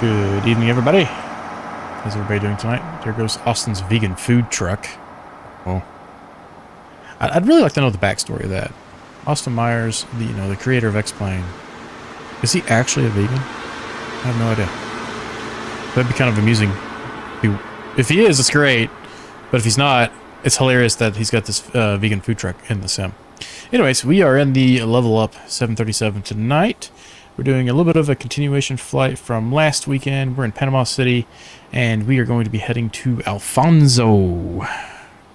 Good evening, everybody. How's everybody doing tonight? There goes Austin's vegan food truck. Oh, I'd really like to know the backstory of that. Austin Myers, the creator of X-Plane, is he actually a vegan? I have no idea. That'd be kind of amusing. If he is, it's great. But if he's not, it's hilarious that he's got this vegan food truck in the sim. Anyways, we are in the LevelUP 737 tonight. We're doing a little bit of a continuation flight from last weekend. We're in Panama City, and we are going to be heading to Alfonso,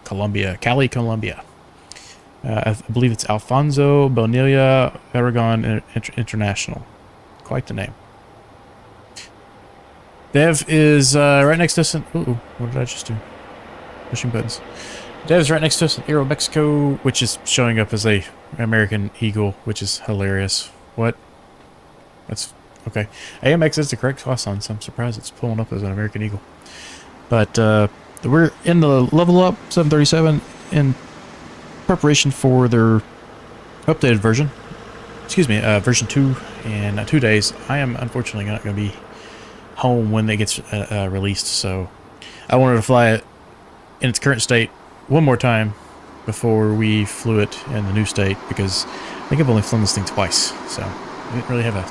Colombia, Cali, Colombia. I believe it's Alfonso, Bonilla, Aragón International. Quite the name. Dev is right next to us. Ooh, what did I just do? Pushing buttons. Dev is right next to us in Aero Mexico, which is showing up as a American Eagle, which is hilarious. What? That's okay. AMX is the correct class on, so I'm surprised it's pulling up as an American Eagle. But we're in the LevelUP 737 in preparation for their updated version. Excuse me, version 2 in 2 days. I am unfortunately not going to be home when it gets released, so I wanted to fly it in its current state one more time before we flew it in the new state, because I think I've only flown this thing twice, so I didn't really have a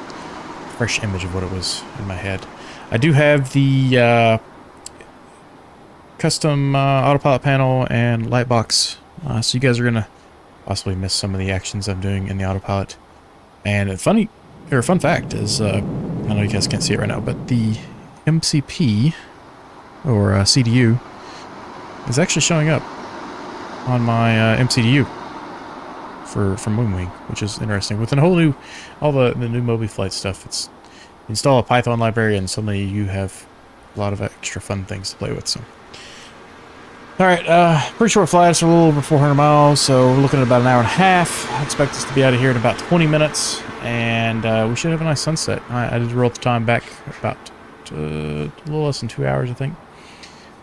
fresh image of what it was in my head. I do have the custom autopilot panel and light box, so you guys are gonna possibly miss some of the actions I'm doing in the autopilot. And a fun fact is, I know you guys can't see it right now, but the MCP or CDU is actually showing up on my MCDU from Wing, which is interesting. With all the new Moby flight stuff, it's install a Python library, and suddenly you have a lot of extra fun things to play with. So, all right, pretty short flight. It's a little over 400 miles, so we're looking at about an hour and a half. I expect us to be out of here in about 20 minutes, and we should have a nice sunset. I did roll the time back about a little less than 2 hours, I think,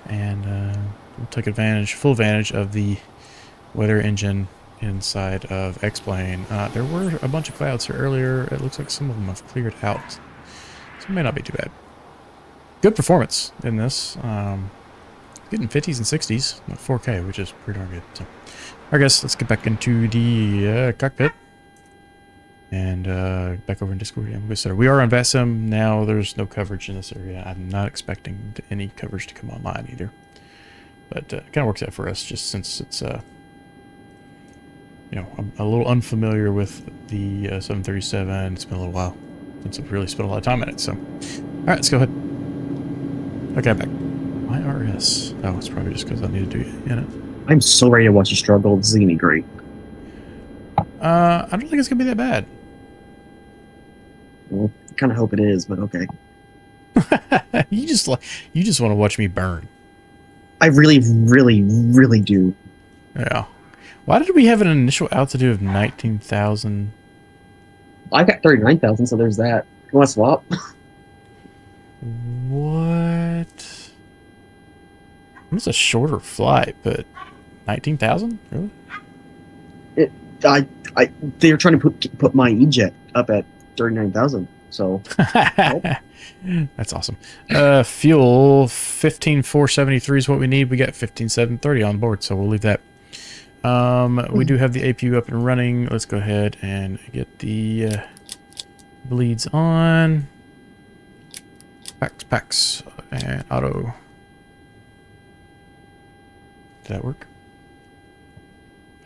and we'll take full advantage of the weather engine inside of X-Plane. There were a bunch of clouds here earlier. It looks like some of them have cleared out, so it may not be too bad. Good performance in this. Getting 50s and 60s, 4K, which is pretty darn good. So, I guess let's get back into the cockpit and back over in Discord. Yeah, we are on VATSIM now. There's no coverage in this area. I'm not expecting any coverage to come online either, but it kind of works out for us, just since it's I'm a little unfamiliar with the 737. It's been a little while since I've really spent a lot of time in it. So, all right, let's go ahead. Okay, I'm back. IRS. Oh, it's probably just because I need to do it in it. I'm so ready to watch you struggle. This is gonna be great. I don't think it's gonna be that bad. Well, I kind of hope it is, but okay. you just want to watch me burn. I really, really, really do. Yeah. Why did we have an initial altitude of 19,000? I got 39,000, so there's that. You want to swap? What? It's a shorter flight, but 19,000? Really? They're trying to put my E-Jet up at 39,000. So. That's awesome. Fuel 15,473 is what we need. We got 15,730 on board, so we'll leave that. We do have the APU up and running. Let's go ahead and get the bleeds on. Packs, and auto. Did that work?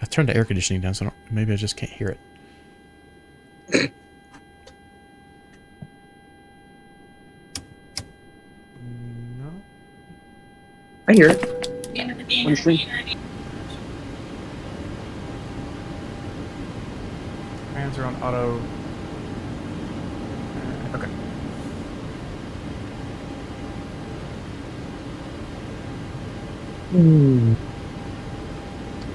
I turned the air conditioning down, so maybe I just can't hear it. No. I hear it. On stream. Hands are on auto. Okay.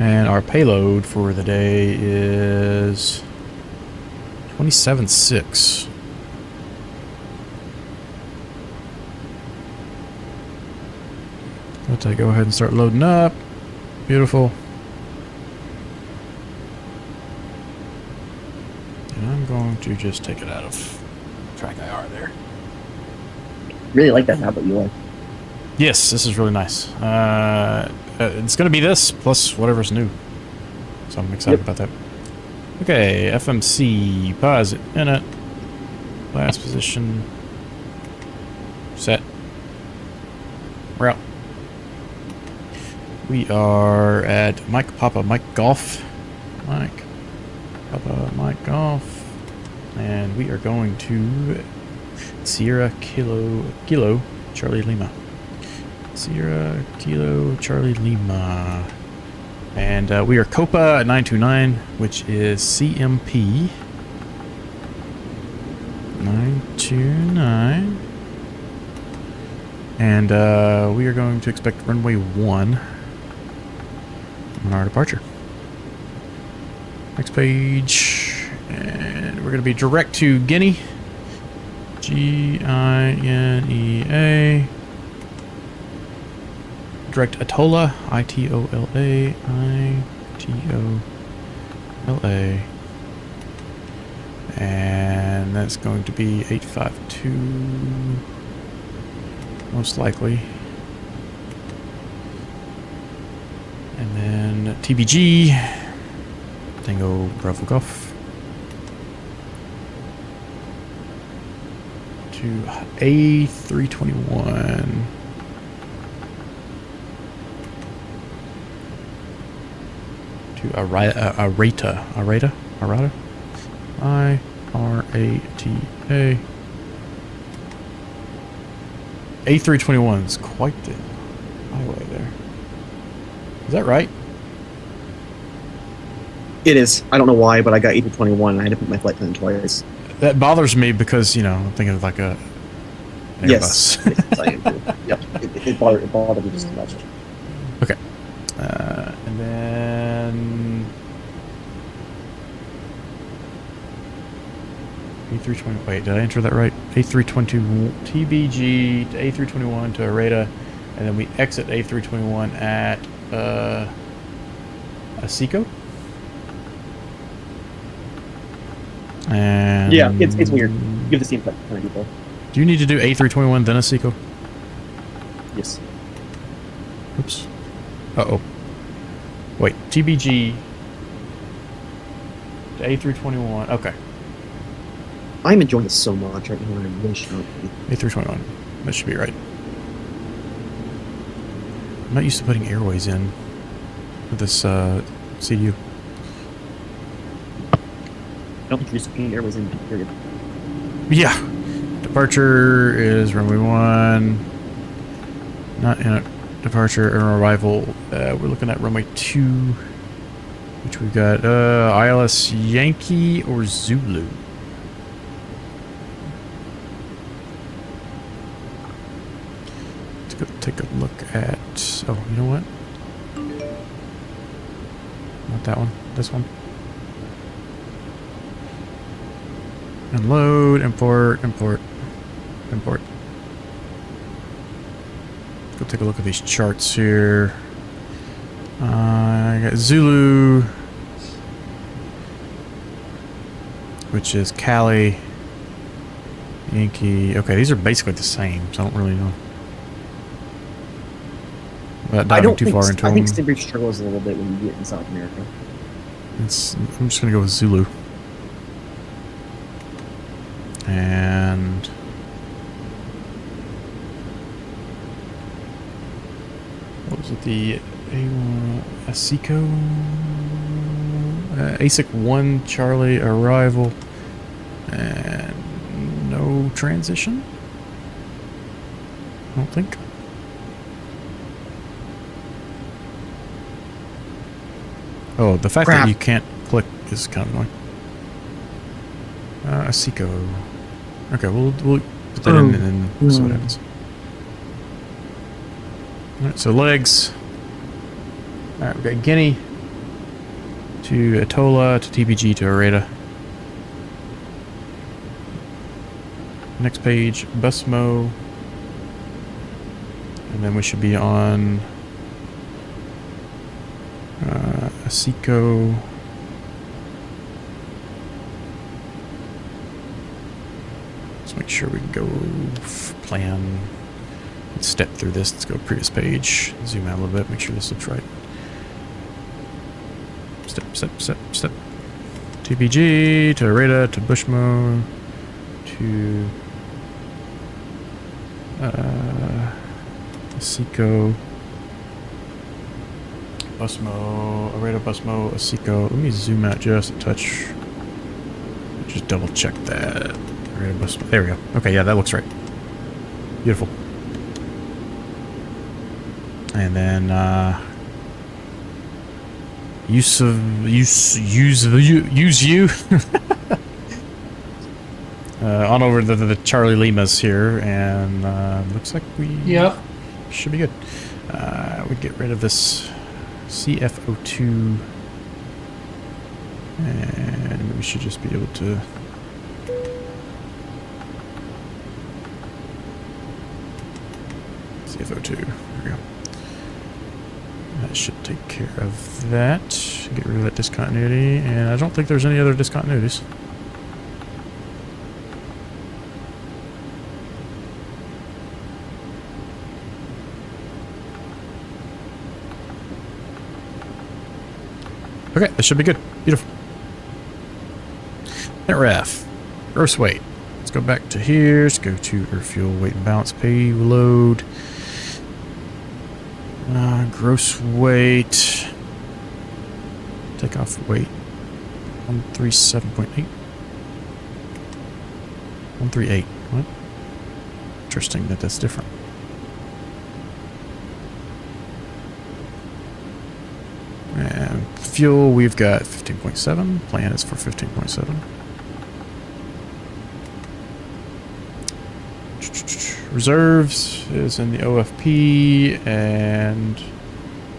And our payload for the day is 27.6. Let's go ahead and start loading up. Beautiful. And I'm going to just take it out of track IR there. Really like that tablet you like. Yes, this is really nice. It's going to be this plus whatever's new. So I'm excited about that. Okay, FMC, pause it, in it. Last position. Set. We're out. We are at Mike Papa Mike Golf. Mike Papa Mike Golf. And we are going to Sierra Kilo Charlie Lima. Sierra Kilo Charlie Lima. And we are Copa 929, which is CMP 929. And we are going to expect runway 1 on our departure. Next page. And we're going to be direct to Guinea. Guinea. Direct Itola. Itola. Itola. And that's going to be 852. Most likely. And then TBG. Tango Bravo Golf. To A321. To Arata. I-R-A-T-A. A321 is quite the highway there. Is that right? It is. I don't know why, but I got A321 and I had to put my flight plan twice. That bothers me because, you know, I'm thinking of like an Airbus. Yes, I am too. Yep. It bothered me just as much. Okay. And then A320. Wait, did I enter that right? A320 TBG to A321 to Areta, and then we exit A321 at Asico. And Yeah, it's weird. You have the same kind of people. Do you need to do A321 then Asico? Yes. Oops. Uh-oh. Wait, TBG to A321. Okay. I'm enjoying this so much right now. I'm really shocked. A321. That should be right. I'm not used to putting airways in with this CDU. I don't think you're just putting airways in, period. Yeah. Departure is runway 1. Not in a departure or arrival. We're looking at runway 2, which we've got ILS Yankee or Zulu. Let's go take a look at. Oh, you know what? Not that one. This one. Unload, import. Let's go take a look at these charts here. I got Zulu, which is Cali, Yankee. Okay, these are basically the same, so I don't really know. Without diving too far into them. I think Stimbridge struggles a little bit when you get in South America. I'm just gonna go with Zulu. And what was it? The A1 Asico ASIC 1 Charlie arrival and no transition. I don't think. Oh, the fact that you can't click is kind of annoying. Asico. Okay, we'll put that in and then see what happens. Alright, so legs. Alright, we've got Guinea to Atola to TBG to Areta. Next page, Busmo. And then we should be on Asico. Let's make make sure we can go plan. Let's step through this. Let's go previous page. Zoom out a little bit. Make sure this looks right. Step. TPG to Areta to Bushmo to Asico. Busmo, Areta, Busmo, Asico. Let me zoom out just a touch. Just double check that. Areta, Busmo. There we go. Okay, yeah, that looks right. Beautiful. And then use you on over to the Charlie Limas here, and looks like we should be good. We get rid of this CFO2, and we should just be able to CFO2. There we go. That should take care of that. Get rid of that discontinuity, and I don't think there's any other discontinuities. Okay, this should be good. Beautiful. Net ref. Gross weight. Let's go back to here. Let's go to air fuel weight and balance payload. Gross weight. Takeoff weight. 137.8. 138. What? Interesting that that's different. And fuel, we've got 15.7. Plan is for 15.7. Reserves is in the OFP, and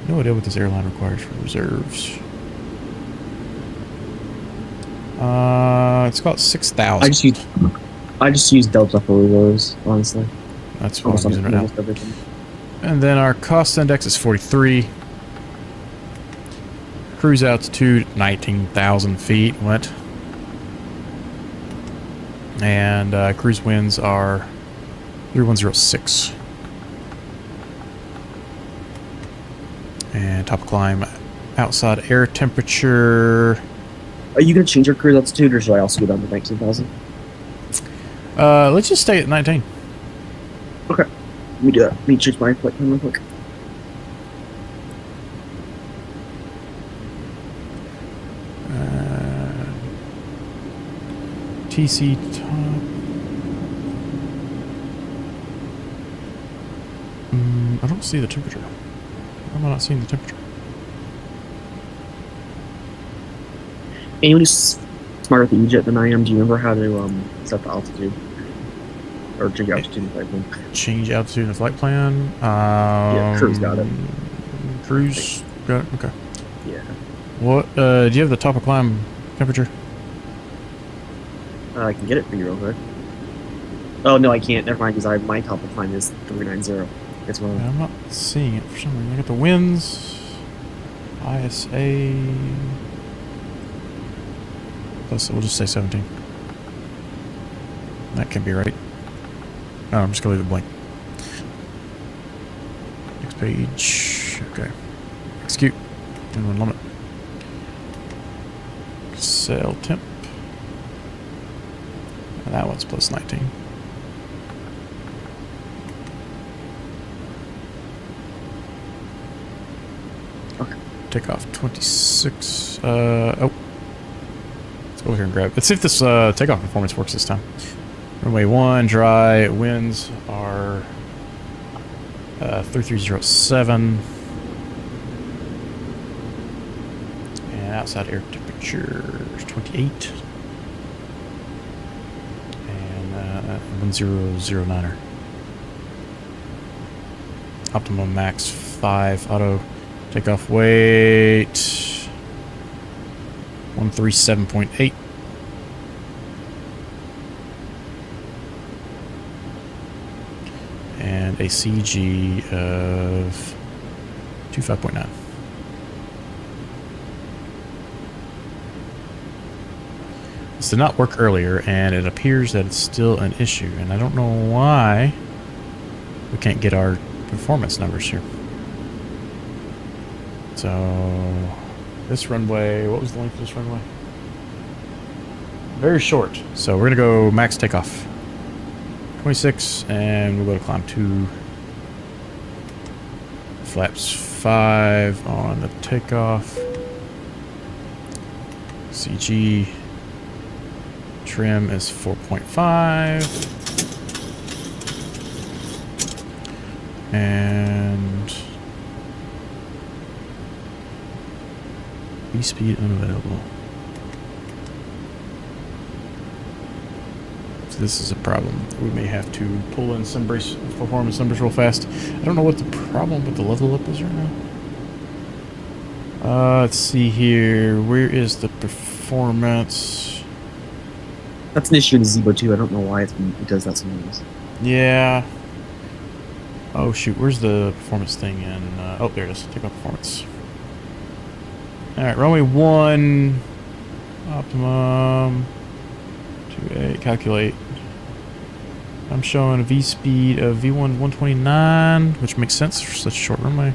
no idea what this airline requires for reserves. It's about 6,000. I just use Delta for those, honestly. That's what I'm using right now. And then our cost index is 43. Cruise altitude 19,000 feet. What? And cruise winds are 3106. And top climb outside air temperature. Are you gonna change your cruise altitude, or should I also go down to 19,000? Let's just stay at 19. Okay. Let me do that. Let me change my flight plan real quick. TC top. I don't see the temperature. Why am I not seeing the temperature? Anyone who's smarter with the E-Jet than I am, do you remember how to set the altitude? Or change altitude in the flight plan? Change altitude in the flight plan? Yeah, cruise got it. Cruise got it? Okay. Yeah. What, do you have the top of climb temperature? I can get it for you real quick. Oh, no, I can't. Never mind, because my top of climb is 390. It's wrong. Yeah, I'm not seeing it for some reason. I got the winds, ISA. Plus, we'll just say 17. That can be right. Oh, I'm just gonna leave it blank. Next page. Okay. Execute. Inland limit. Sail temp. And that one's plus 19. Okay. Takeoff 26. Oh. Let's go over here and grab. Let's see if this takeoff performance works this time. Runway 1, dry. Winds are 3307. And outside air temperature is 28. And 1009er. Optimum max 5. Auto takeoff weight 137.8. And a CG of 25.9. This did not work earlier, and it appears that it's still an issue, and I don't know why we can't get our performance numbers here. So, this runway, what was the length of this runway? Very short. So we're going to go max takeoff. 26, and we'll go to climb 2. Flaps 5 on the takeoff. CG trim is 4.5. And V-speed unavailable. So this is a problem. We may have to pull in some performance numbers real fast. I don't know what the problem with the level up is right now. Let's see here. Where is the performance? That's an issue in Zebo too. I don't know why it does that sometimes. Yeah. Oh shoot, where's the performance thing in? Oh, there it is. Take off performance. Alright, runway 1. Optimum. 28. Calculate. I'm showing a V speed of V1 129, which makes sense for such a short runway.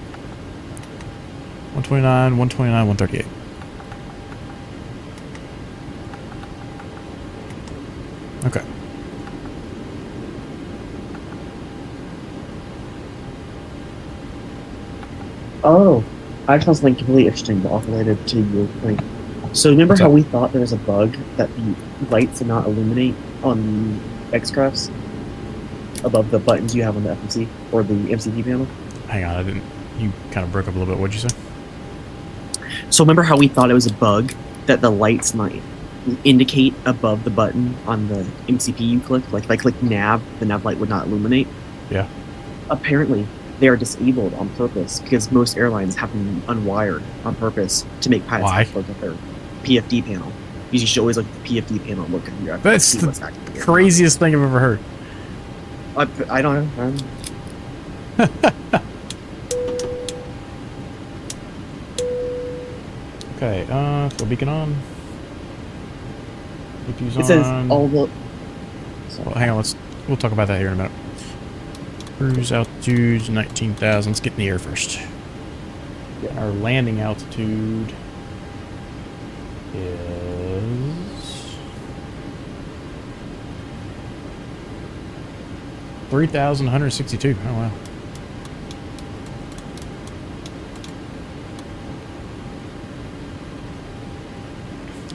129, 129, 138. Okay. Oh, I found something completely interesting, but also related to your point. So remember how we thought there was a bug that the lights did not illuminate on the X-Crafts above the buttons you have on the FMC or the MCP panel? Hang on, I didn't. You kind of broke up a little bit. What'd you say? So remember how we thought it was a bug that the lights might indicate above the button on the MCP you click, like if I click nav, the nav light would not illuminate? Yeah. Apparently, they are disabled on purpose because most airlines have them unwired on purpose to make pilots look at their PFD panel. You should always look at the PFD panel and look at your That's the craziest thing I've ever heard. I don't know. Okay, so beacon on. It says all the... Well, hang on, we'll talk about that here in a minute. Cruise altitude 19,000. Let's get in the air first. Yeah. Our landing altitude is 3,162. Oh wow.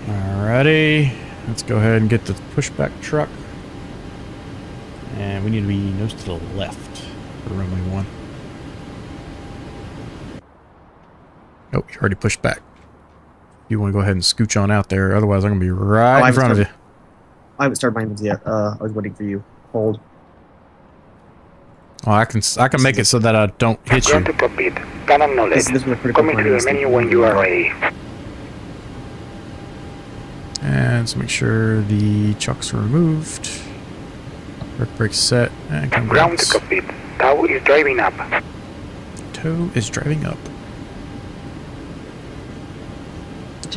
Alrighty, let's go ahead and get the pushback truck. And we need to be nose to the left for runway 1. Oh, you already pushed back. You want to go ahead and scooch on out there, otherwise I'm going to be right in front of you. I haven't started mine yet. I was waiting for you. Hold. Oh, I can make it so that I don't hit you. This is Coming to the menu when you are ready. And let's make sure the chocks are removed. Brake brake set, and Ground cockpit. Tow is driving up. Tow is driving up.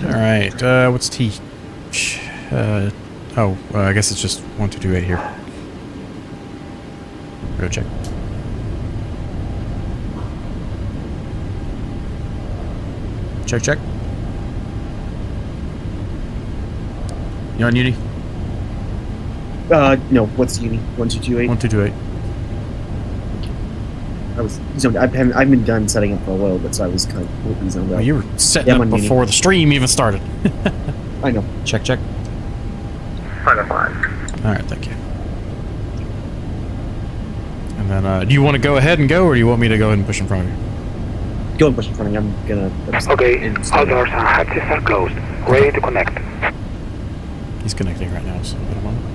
Alright, what's T? I guess it's just 1228 here. Go check. Check. You on Uni? No, what's Uni? 1228? 1228. I was zoned. I've been done setting up for a while, but so I was kind of completely zoned out. Well, you were setting up before Uni. The stream even started. I know. Check. Fine. Alright, thank you. And then, do you want to go ahead and go, or do you want me to go ahead and push in front of you? Go and push in front of me. I'm gonna... Okay, all doors and hatches are closed. Ready to connect. He's connecting right now, so wait a moment.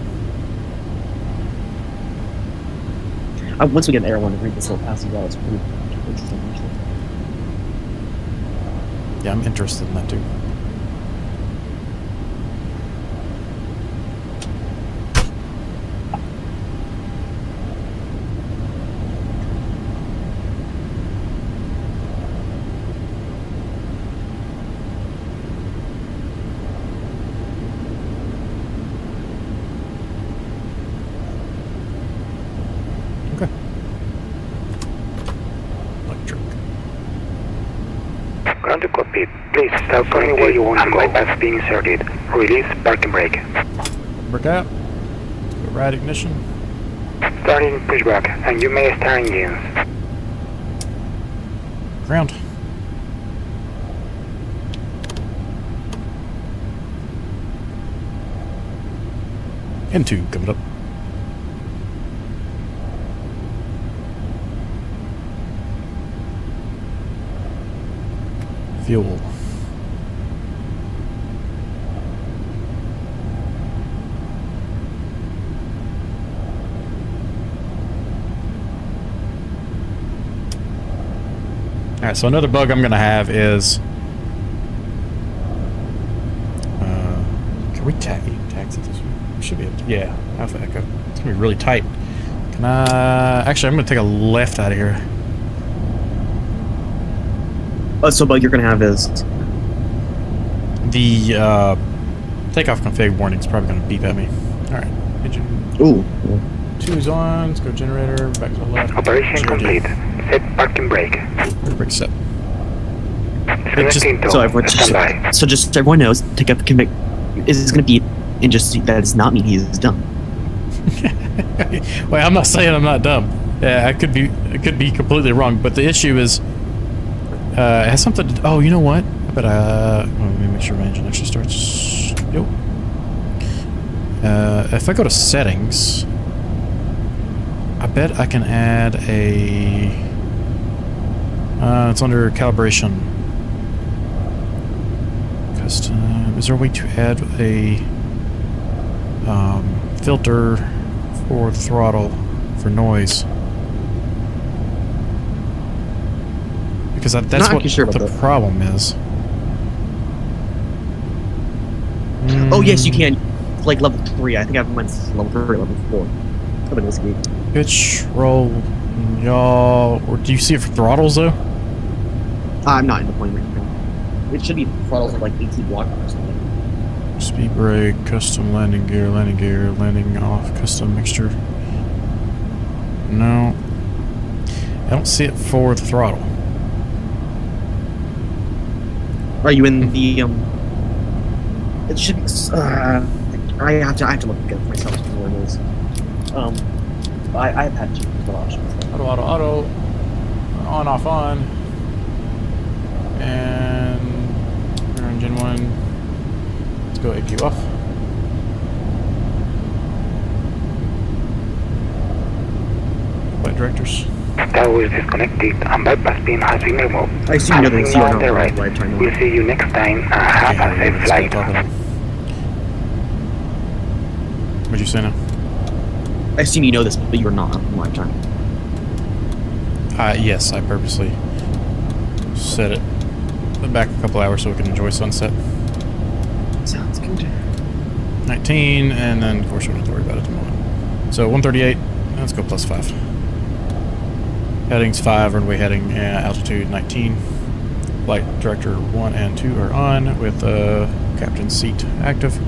Once we get an air one and read this little passage out, it's pretty interesting, actually. Yeah, I'm interested in that too. Tell me where you want to go. Bypass being inserted. Release parking brake. Brake out. Let's go right ignition. Starting pushback, and you may start engines. Ground. N2 coming up. Fuel. Alright, so another bug I'm going to have is... can we taxi this way? We should be able to. Yeah, Alpha Echo. It's going to be really tight. Can I... Actually, I'm going to take a left out of here. So bug you're going to have is... The takeoff config warning is probably going to beep at me. Alright, engine Ooh. 2 is on. Let's go generator, back to the left. Operation complete. Set parking brake. Brake set. Connecting to So everyone standby. just so everyone knows, takeoff convict is going to beep, and just that does not mean he is dumb. Wait, I'm not saying I'm not dumb. Yeah, I could be completely wrong, but the issue is it has something to, oh, you know what? I bet well, let me make sure my engine actually starts. Yep. If I go to settings, I bet I can add a it's under calibration. Custom. Is there a way to add a filter for throttle for noise? Because that's what the problem is. Oh yes, you can. Like level 3. I think I went level 3 or level 4. Pitch, roll, y'all. Or do you see it for throttles though? I'm not in the point right now. It should be throttles of like 18 watt or something. Speed brake, custom landing gear, landing off, custom mixture. No. I don't see it for the throttle. Are you in the it should be I have to look again for myself to know where it is. I've had two options. Auto, on, off, on, and engine 1. Let's go AQ off. Flight directors. Tower is disconnected and bypass beam has been removed. I assume you know the Passing on the right. time. We'll see you next time and have a safe flight. What'd you say now? I assume you know this, but you're not on live time. Yes, I purposely set it back a couple hours so we can enjoy sunset. Sounds good. 19, and then of course we don't have to worry about it tomorrow. So 138, let's go plus 5. Headings 5, runway heading, altitude 19. Flight director 1 and 2 are on with captain's seat active.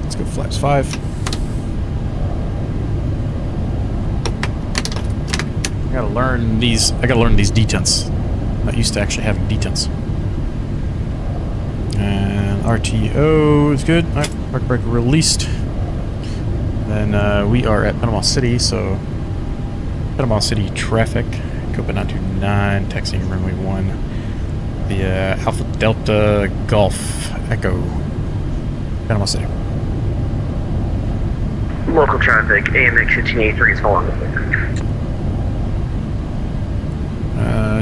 Let's go flaps 5. I gotta learn these detents. Not used to actually having detents. And RTO is good. Alright, park brake released. Then we are at Panama City, so Panama City traffic, Copa 929, taxiing runway 1. The Alpha Delta Golf Echo, Panama City. Local traffic, AMX 1583 is following.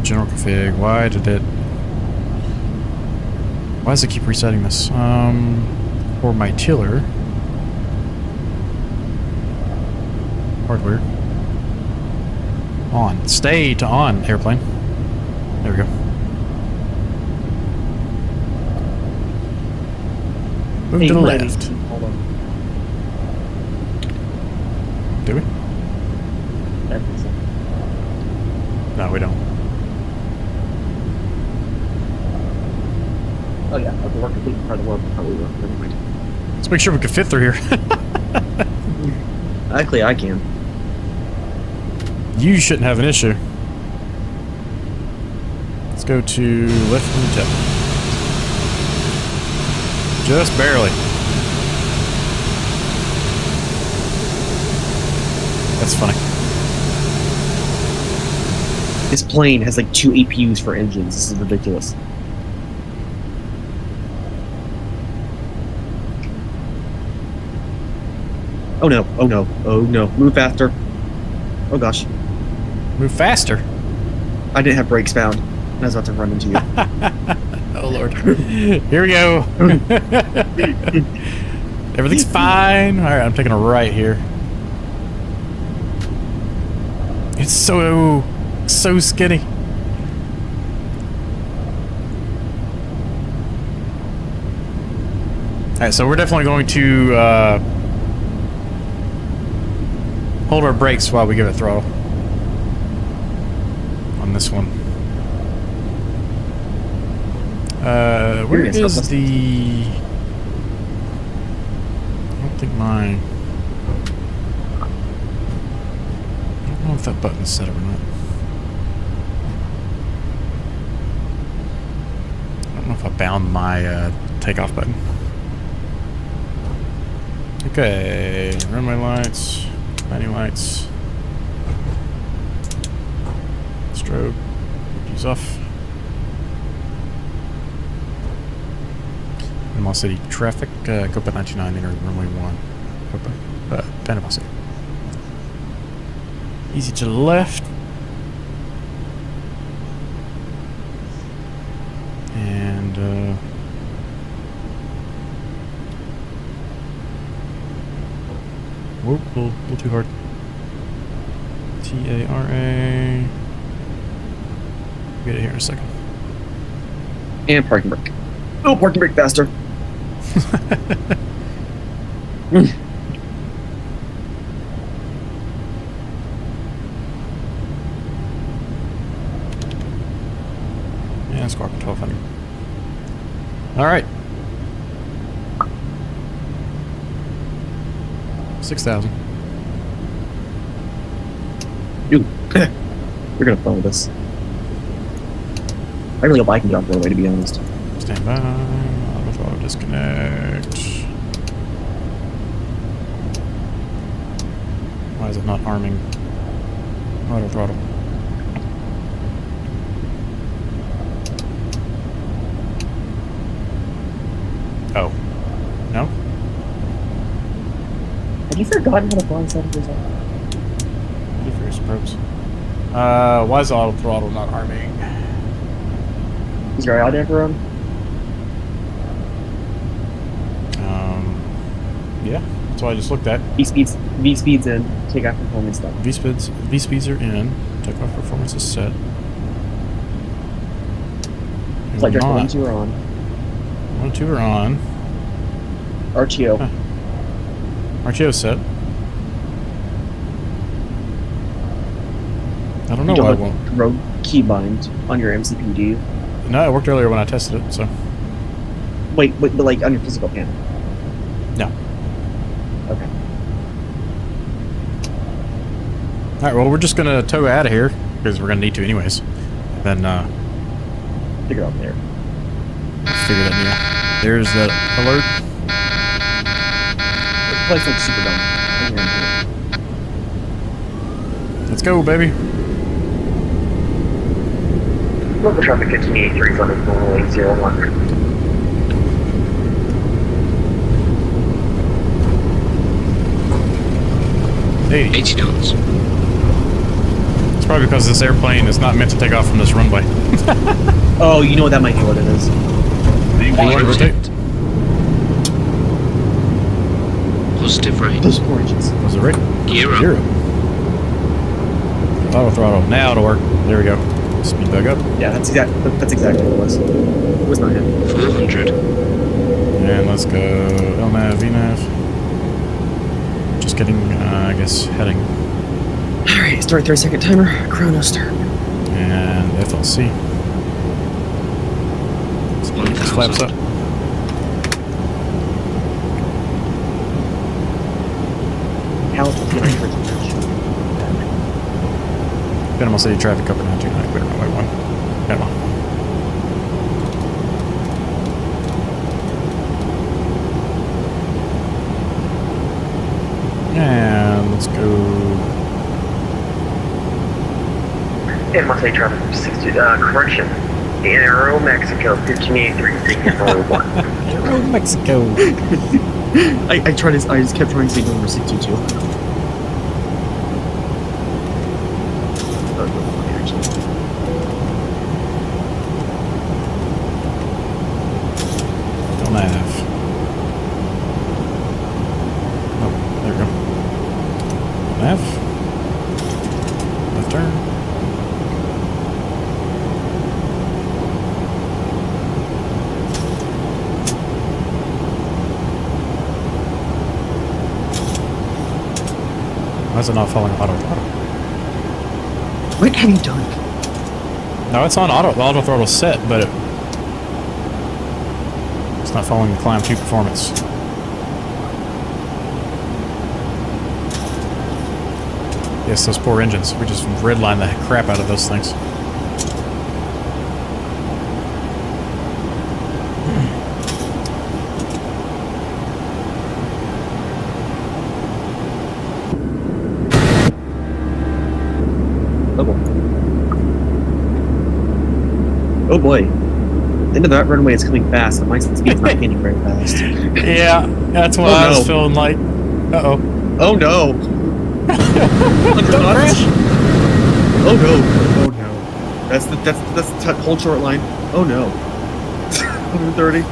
General config. Why does it keep resetting this? For my tiller. Hardware. On. Stay to on, airplane. There we go. Move to the left. Do we? No, we don't. Oh yeah, okay, we're completely part of the world. Probably will. Never mind. Let's make sure we can fit through here. Actually, I can. You shouldn't have an issue. Let's go to lift and tip. Just barely. That's funny. This plane has like 2 APUs for engines. This is ridiculous. Oh no, oh no, oh no. Move faster. Oh gosh. Move faster. I didn't have brakes found. I was about to run into you. Oh lord. Here we go. Everything's fine. Alright, I'm taking a right here. It's so skinny. Alright, so we're definitely going to hold our brakes while we give it throttle on this one. Where is the... I don't think mine... I don't know if that button's set up or not. I don't know if I bound my takeoff button. Okay, runway lights, landing lights, strobe, these off. Panama City traffic, Copa 99, enter runway 1, Copa, Panama City. Easy to the left. And, whoop, a little too hard. T-A-R-A. Get it here in a second. And parking brake. Oh, parking brake faster. Yeah, Squawk 1200. All right. 6,000. Dude, you're gonna follow this. I really hope I can get off the way, to be honest. Stand by. Auto throttle disconnect. Why is it not arming auto throttle? Oh. No? Have you forgotten how to fly inside of yourself? Furious probes. Why is auto throttle not arming? Is your IOD ever on? Yeah. That's what I just looked at. V speeds in. Take off performance stuff. V speeds are in. Takeoff performance is set. Flight director 1 2 are on. 1 2 are on. RTO. Huh. RTO set. I don't know why it won't. Road keybind on your MCP, do you? No, it worked earlier when I tested it, so. Wait, but like on your physical panel? No. Okay. Alright, well, we're just gonna tow out of here, because we're gonna need to anyways. Then, Figure it out there. figure that out. There's that alert. The place looks super dumb. Let's go, baby. Local traffic continue 300 normally 01. 80 knots. It's probably because this airplane is not meant to take off from this runway. Oh, you know what, that might be what it is. Rotate. Positive rate. Those oranges. Was it right? Gear up. Gear up. Auto throttle. Now it'll work. There we go. Speed back up. Yeah, that's exactly what it was. It was not him. 400. And let's go LNAV, VNAV. Just getting, I guess, heading. Alright, start 30-second timer. Chrono start. And FLC. Speed flaps up. How's the feeling for too Panama City traffic up in 929, clear runway 1. Panama. In Monterey traffic from 60, correction. In Aragón, Mexico, 1583, taking for 1. Aragón, Mexico. I just kept trying to take over 622. Don't have. Oh, there we go. Don't have. Left turn. Why is it not following auto throttle? What have you done? No, it's on auto throttle set, but it's not following the Climb 2 performance. Yes, those poor engines. We just redline the crap out of those things. Oh boy. The end of that runway is coming fast, and my speed's not painting very fast. Yeah, that's what I was feeling like. Uh-oh. Oh no! Don't crash! Oh no! Oh no! That's the whole short line. Oh no! 130.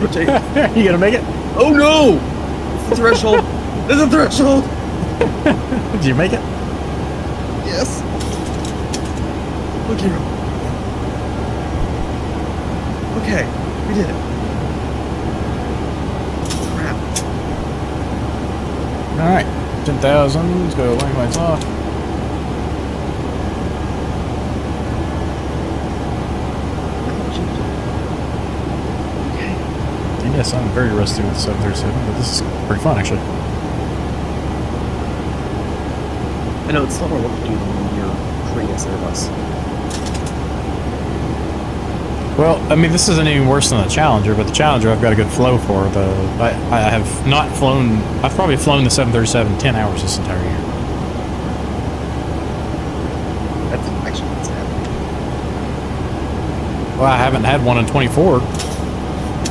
Rotate. You gonna make it? Oh no! It's the threshold. There's a threshold. Did you make it? Yes. Look here. Okay, we did it. Crap. Alright, 10,000. Let's go lane lights off. And yes, I'm very rusty with the 737, but this is pretty fun actually. I know, it's a lot more work to do than your previous Airbus. Well, I mean, this isn't even worse than the Challenger, but the Challenger I've got a good flow for. I have not flown. I've probably flown the 737 10 hours this entire year. That's actually what's happening. Well, I haven't had one in 24,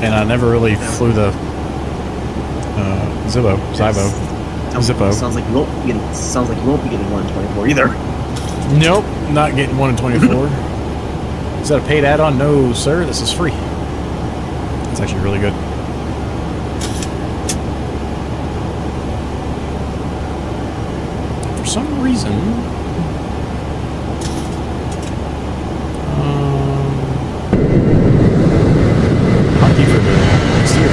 and I never really flew the Zippo. Sounds like you won't be getting one in 24 either. Nope, not getting one in 24. Is that a paid add-on? No, sir. This is free. It's actually really good. For some reason, hockey for the steer.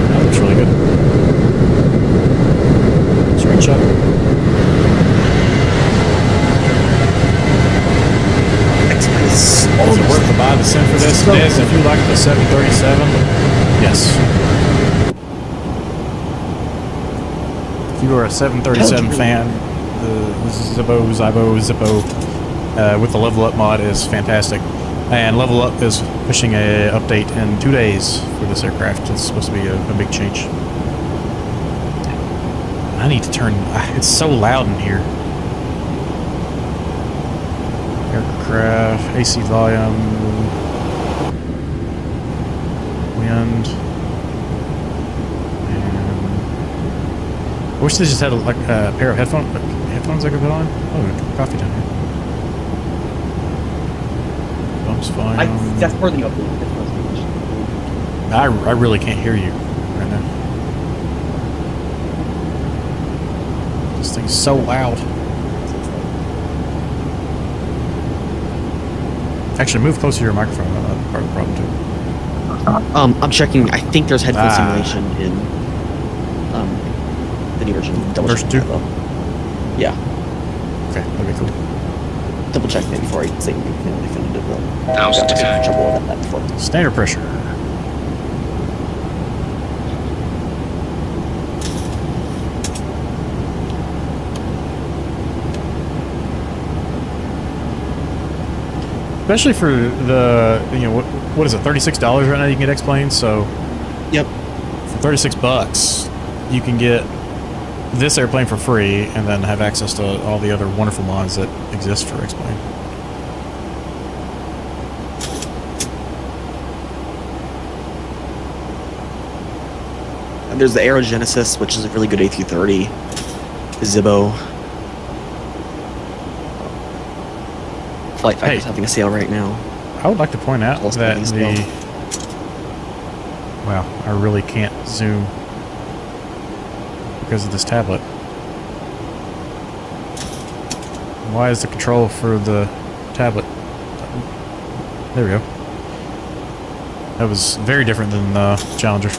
That looks really good. Screenshot. Is it worth the buy the sim for this? It is if you like the 737. Yes. If you are a 737 fan, the Zippo with the LevelUP mod is fantastic. And LevelUp is pushing a update in 2 days for this aircraft. It's supposed to be a big change. I need to turn. It's so loud in here. Aircraft, AC volume, wind, and I wish they just had a pair of headphones I could put on. Oh, coffee down here. Bumps volume. That's part of the update. I really can't hear you right now. This thing's so loud. Actually, move closer to your microphone. That's part of the problem too. I'm checking. I think there's headphone simulation in the new version. Double version check 2. that, though. Yeah. Okay, that'd be cool. Double check that before I say anything definitive. Altitude. Got trouble with that before. Standard pressure. Especially for the, what is it, $36 right now you can get X-Planes, so... Yep. For $36, you can get this airplane for free and then have access to all the other wonderful mods that exist for X-Plane. And there's the Aerogenesis, which is a really good A330. The Zibbo. Flight Factor's having a sale right now. I would like to point out Plus that these the... Wow, I really can't zoom because of this tablet. Why is the control for the tablet? There we go. That was very different than the Challenger.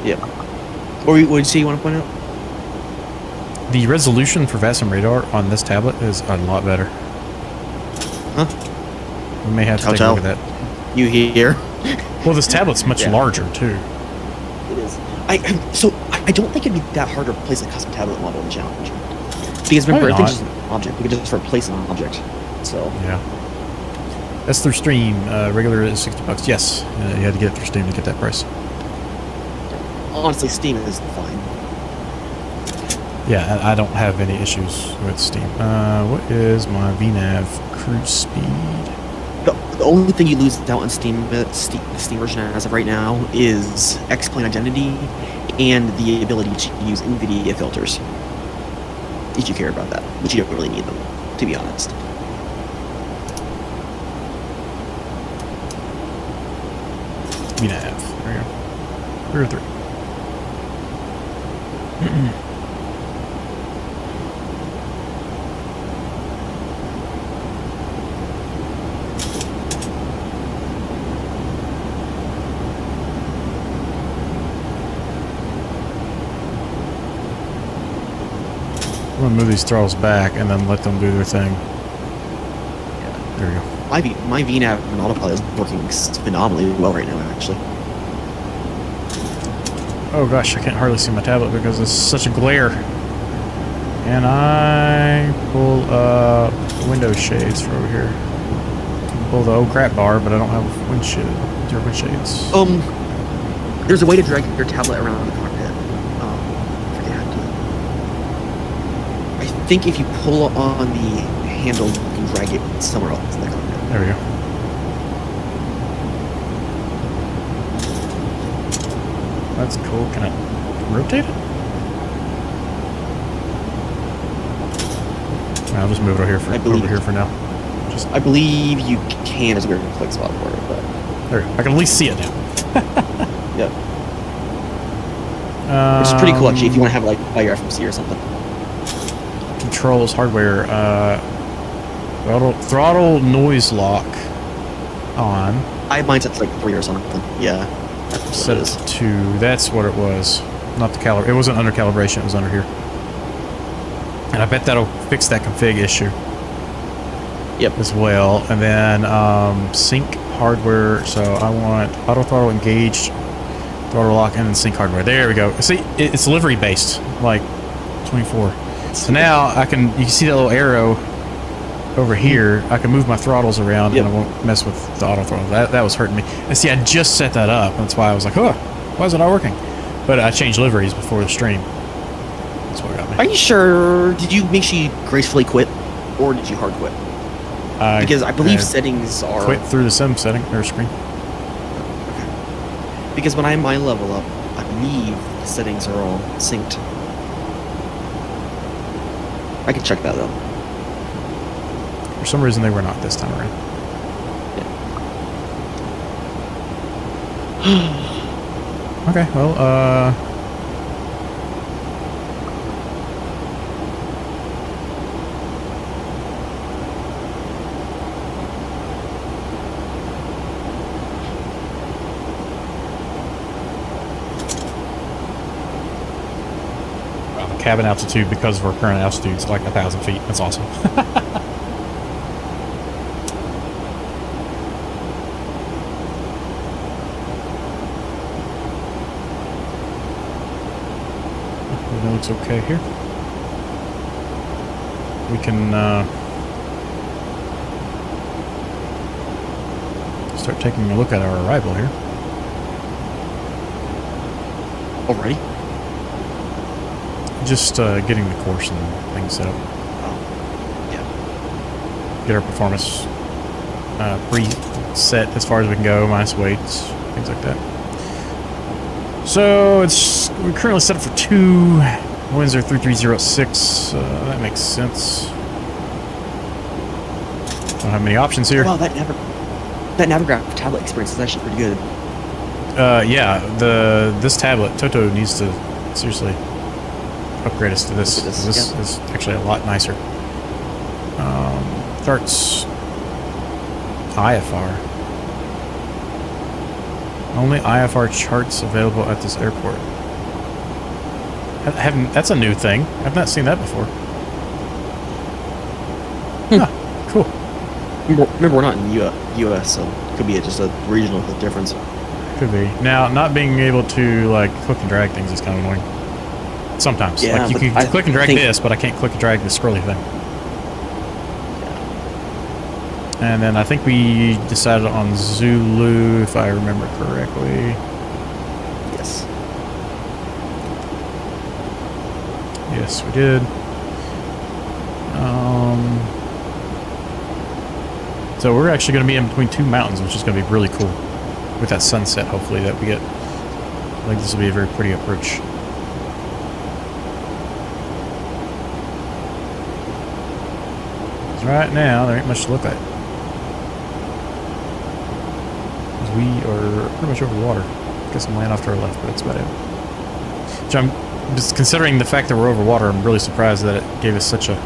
Yeah. What did you say you want to point out? The resolution for VASM radar on this tablet is a lot better. Huh? We may have to take a look at that. You hear? Well, this tablet's much larger too. It is. I don't think it'd be that hard to replace a custom tablet model in Challenger. Because remember, Probably everything's just an object. We could just replace an object. So Yeah. That's through Steam. Regular is $60. Yes, you had to get it through Steam to get that price. honestly, Steam is fine. Yeah, I don't have any issues with Steam. What is my VNav cruise speed? The only thing you lose out on Steam version as of right now is X-Plane Identity and the ability to use NVIDIA filters. If you care about that, but you don't really need them, to be honest. VNav. There we go. 303. I'm gonna move these throttles back and then let them do their thing. There we go. My VNav and autopilot is working phenomenally well right now, actually. Oh gosh, I can't hardly see my tablet because there's such a glare. And I pull up window shades for over here. Pull the oh crap bar, but I don't have windshield or windshades. There's a way to drag your tablet around the cockpit. I forget how to do it. I think if you pull on the handle, you can drag it somewhere else in the cockpit. There we go. That's cool. Can I rotate it? I'll just move it over here for now. I believe you can as a weird click spot for it, but There we go. I can at least see it now. yeah. Which is pretty cool actually if you want to have like by your FMC or something. Controls, hardware, throttle noise lock on. I have mine set to like 3 or something. Yeah. Set it to 2. That's what it was. Not the caliber. It wasn't under calibration. It was under here. And I bet that'll fix that config issue. Yep. As well. And then sync hardware. So I want auto throttle engaged, throttle lock, and then sync hardware. There we go. See, it's livery based, like 24. So now I can. You can see that little arrow over here. I can move my throttles around, and I won't mess with the auto throttle. That was hurting me. And see, I just set that up. That's why I was like, oh, why is it not working? But I changed liveries before the stream. That's what got me. Are you sure? Did you make sure you gracefully quit, or did you hard quit? Because I believe settings are quit through the sim setting or screen. Okay. Because when I'm my level up, I believe the settings are all synced. I can check that though. For some reason, they were not this time around. Yeah. Okay, well, cabin altitude because of our current altitude is like 1,000 feet. That's awesome. Everything looks okay here. We can start taking a look at our arrival here. Already? Just getting the course and things set up. Oh, yeah. Get our performance preset as far as we can go, minus weights, things like that. So we're currently set up for 2. Winds are 3306. That makes sense. Don't have many options here. Wow, that Navigraph tablet experience is actually pretty good. Yeah, this tablet, Toto needs to seriously upgrade us to this. Look at this, This yeah. is actually a lot nicer. Charts. IFR. Only IFR charts available at this airport. That's a new thing. I've not seen that before. Huh, cool. Remember, we're not in the U.S., so it could be just a regional difference. Could be. Now, not being able to like click and drag things is kind of annoying. Sometimes. Yeah, like you but can I click and drag think- this, but I can't click and drag the scrolly thing. And then I think we decided on Zulu, if I remember correctly. Yes. Yes, we did. So we're actually going to be in between 2 mountains, which is going to be really cool. With that sunset, hopefully, that we get. I think this will be a very pretty approach. 'Cause right now, there ain't much to look at. 'Cause we are pretty much over water. Got some land off to our left, but that's about it. Which I'm just considering the fact that we're over water, I'm really surprised that it gave us such a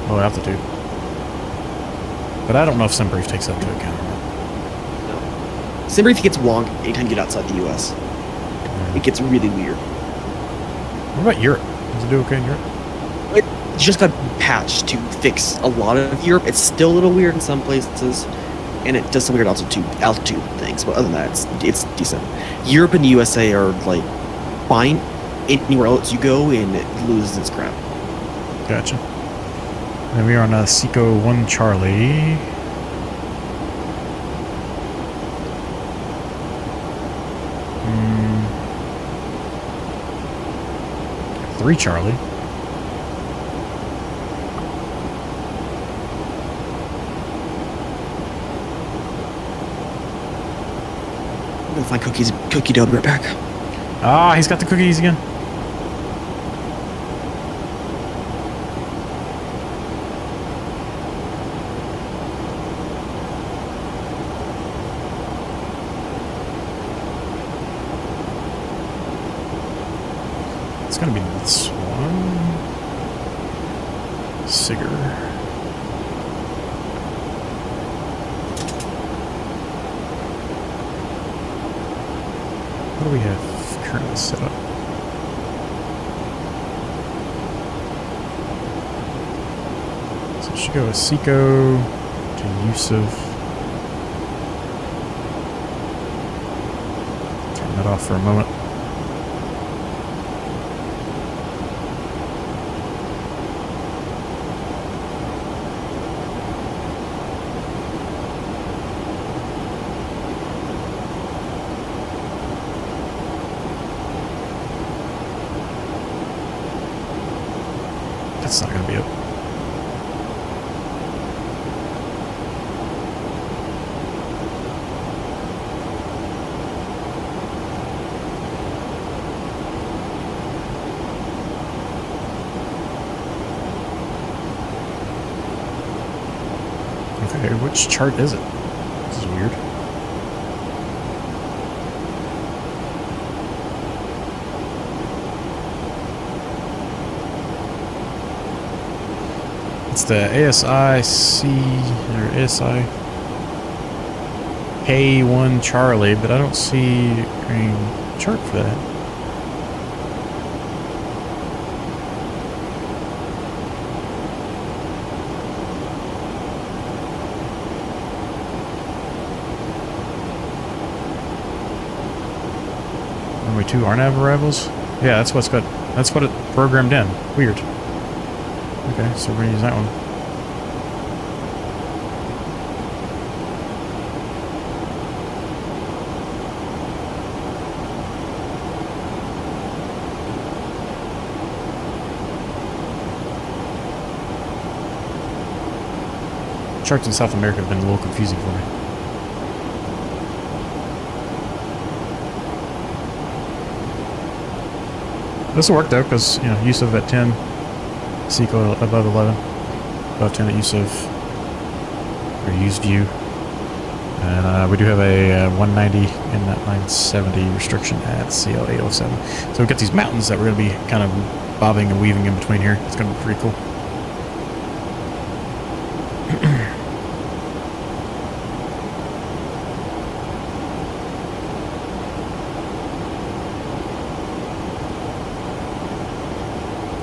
low altitude. But I don't know if SimBrief takes that into account or not. SimBrief gets wonk anytime you get outside the U.S. It gets really weird. What about Europe? Does it do okay in Europe? It just got patched to fix a lot of Europe. It's still a little weird in some places, and it does some weird altitude things. But other than that, it's decent. Europe and the USA are like fine. Anywhere else you go, and it loses its crap. Gotcha. And we are on Seco 1 Charlie. Hmm. 3 Charlie. I'm gonna find cookie dough right back. Ah, he's got the cookies again. It's gonna be this one. Sigger. What do we have currently set up? So it should go with Seco to Yusuf. Turn that off for a moment. That's not going to be it. Okay, which chart is it? This is weird. It's the ASIC or ASI K1 Charlie, but I don't see a chart for that. Runway 2 RNAV arrivals? Yeah, that's what it programmed in. Weird. Okay, so we're gonna use that one. charts in South America have been a little confusing for me. This will work though, because you know, use of at 10, sequel above 11, above 10 at use of, or use view. And we do have a 190 and that 970 restriction at CL 807. So we've got these mountains that we're going to be kind of bobbing and weaving in between here. It's going to be pretty cool.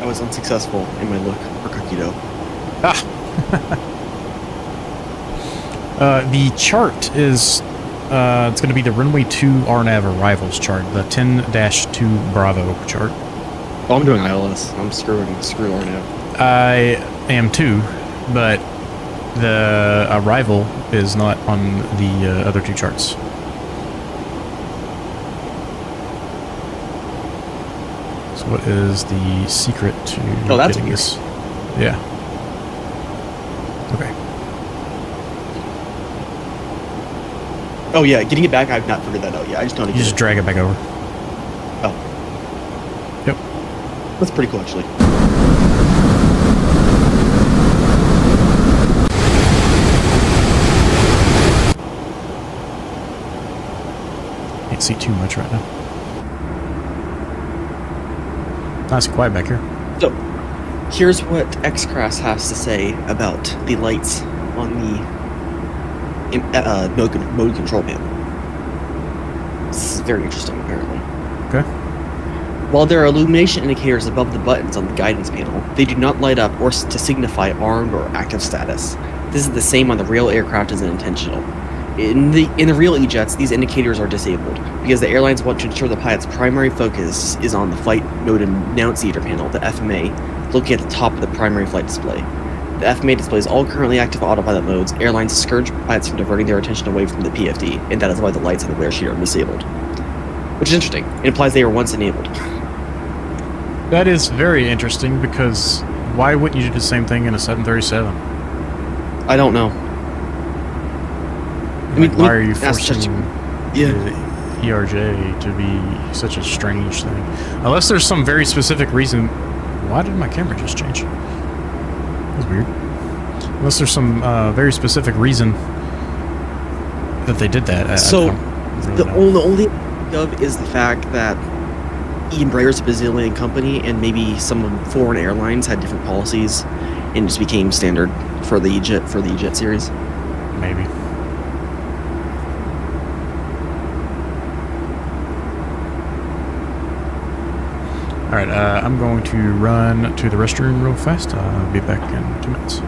I was unsuccessful in my look for cookie dough. Ah! The chart is, it's going to be the runway 2 RNAV arrivals chart, the 10-2 Bravo chart. Oh, I'm doing ILS. I'm screw RNAV. I am too, but the arrival is not on the other two charts. So what is the secret to getting this? Yeah. Okay. Oh yeah, getting it back, I've not figured that out yet. I just don't You just drag it back over. Oh. Yep. That's pretty cool, actually. Can't see too much right now. Nice and quiet back here. So, here's what XCrass has to say about the lights on the mode control panel. This is very interesting, apparently. Okay. While there are illumination indicators above the buttons on the guidance panel, they do not light up or to signify armed or active status. This is the same on the real aircraft as an intentional. In the real E-jets, these indicators are disabled because the airlines want to ensure the pilot's primary focus is on the flight mode annunciator panel, the FMA, located at the top of the primary flight display. The FMA displays all currently active autopilot modes. Airlines discourage pilots from diverting their attention away from the PFD, and that is why the lights on the glare sheet are disabled. Which is interesting. It implies they were once enabled. That is very interesting because why wouldn't you do the same thing in a 737? I don't know. Why are you forcing Yeah. the ERJ to be such a strange thing? Unless there's some very specific reason. Why did my camera just change? That was weird. Unless there's some very specific reason that they did that. So, I don't really the know. only thing I think of is the fact that Embraer is a Brazilian company, and maybe some foreign airlines had different policies, and just became standard for the E-Jet series. Maybe. Alright, I'm going to run to the restroom real fast. I'll be back in 2 minutes.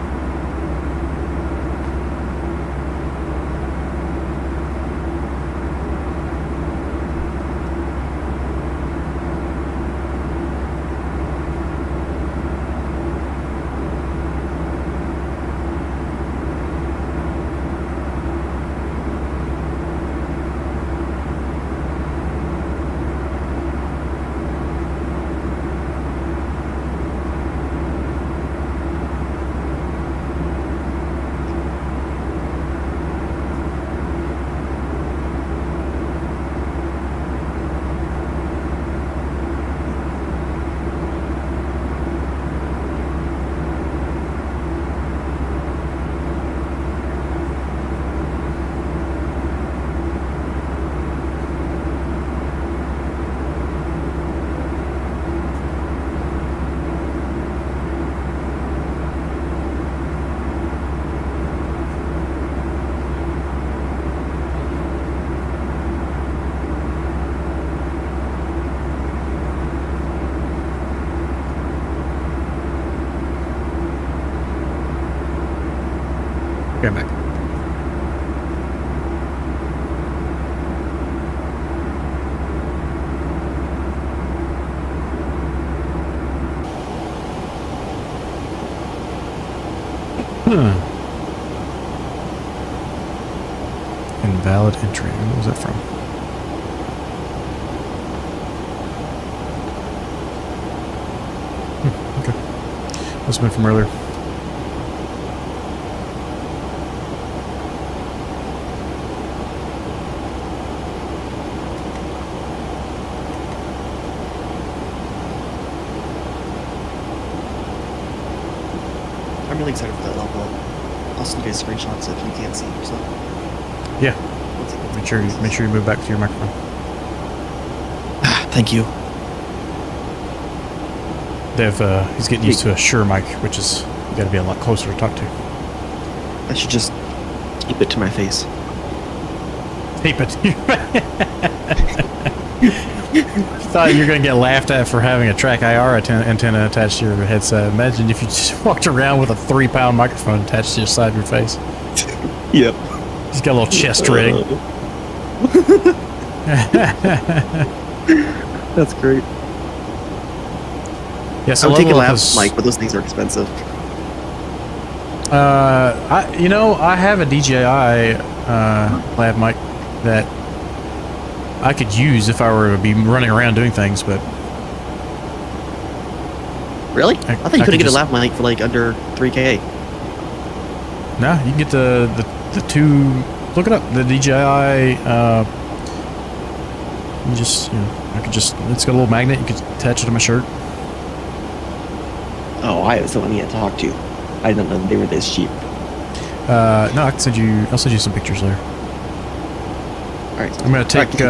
Okay, I'm back. Invalid entry. What was that from? Okay. Must have been from earlier. I'll send you guys screenshots if you can't see. So Yeah. Make sure you move back to your microphone. Thank you. He's getting used to a Shure mic, which is you got to be a lot closer to talk to. I should just keep it to my face. Tape it. Thought you were going to get laughed at for having a track IR antenna attached to your headset. Imagine if you just walked around with a 3-pound microphone attached to your side of your face. Yep. He's got a little chest rig. That's great. Yeah, so I would take a LevelUP lav is- mic, but those things are expensive. I have a DJI lav mic that I could use if I were to be running around doing things, but Really? I thought you I could could get a just- lav mic for like under 3K. no, you can get the two. Look it up. The DJI. I could just. It's got a little magnet. You could attach it to my shirt. Oh, I was the one you had to talk to. I didn't know they were this cheap. No, I can send you. I'll send you some pictures later. All right. I'm gonna take. I'm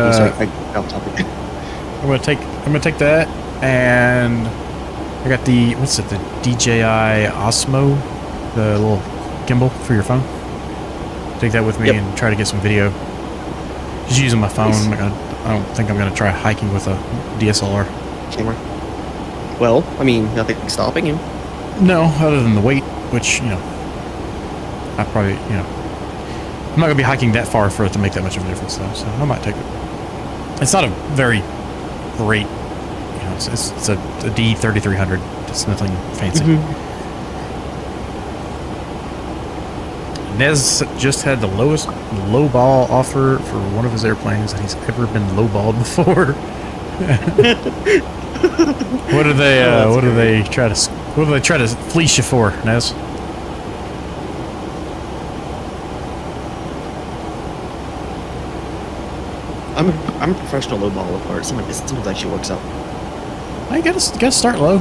gonna take that, and I got the the DJI Osmo, the little gimbal for your phone. Take that with me Yep. and try to get some video. Just using my phone. Nice. I don't think I'm gonna try hiking with a DSLR. Camera. Well, I mean, nothing's stopping you. No, other than the weight, which I probably I'm not gonna be hiking that far for it to make that much of a difference though. So I might take it. It's not a very great, it's a D3300. It's nothing fancy. Nez just had the lowest lowball offer for one of his airplanes that he's ever been lowballed before. What do they? What do they try to fleece you for, Nez? I'm a professional lowball apart. Sometimes actually works out. I gotta start low.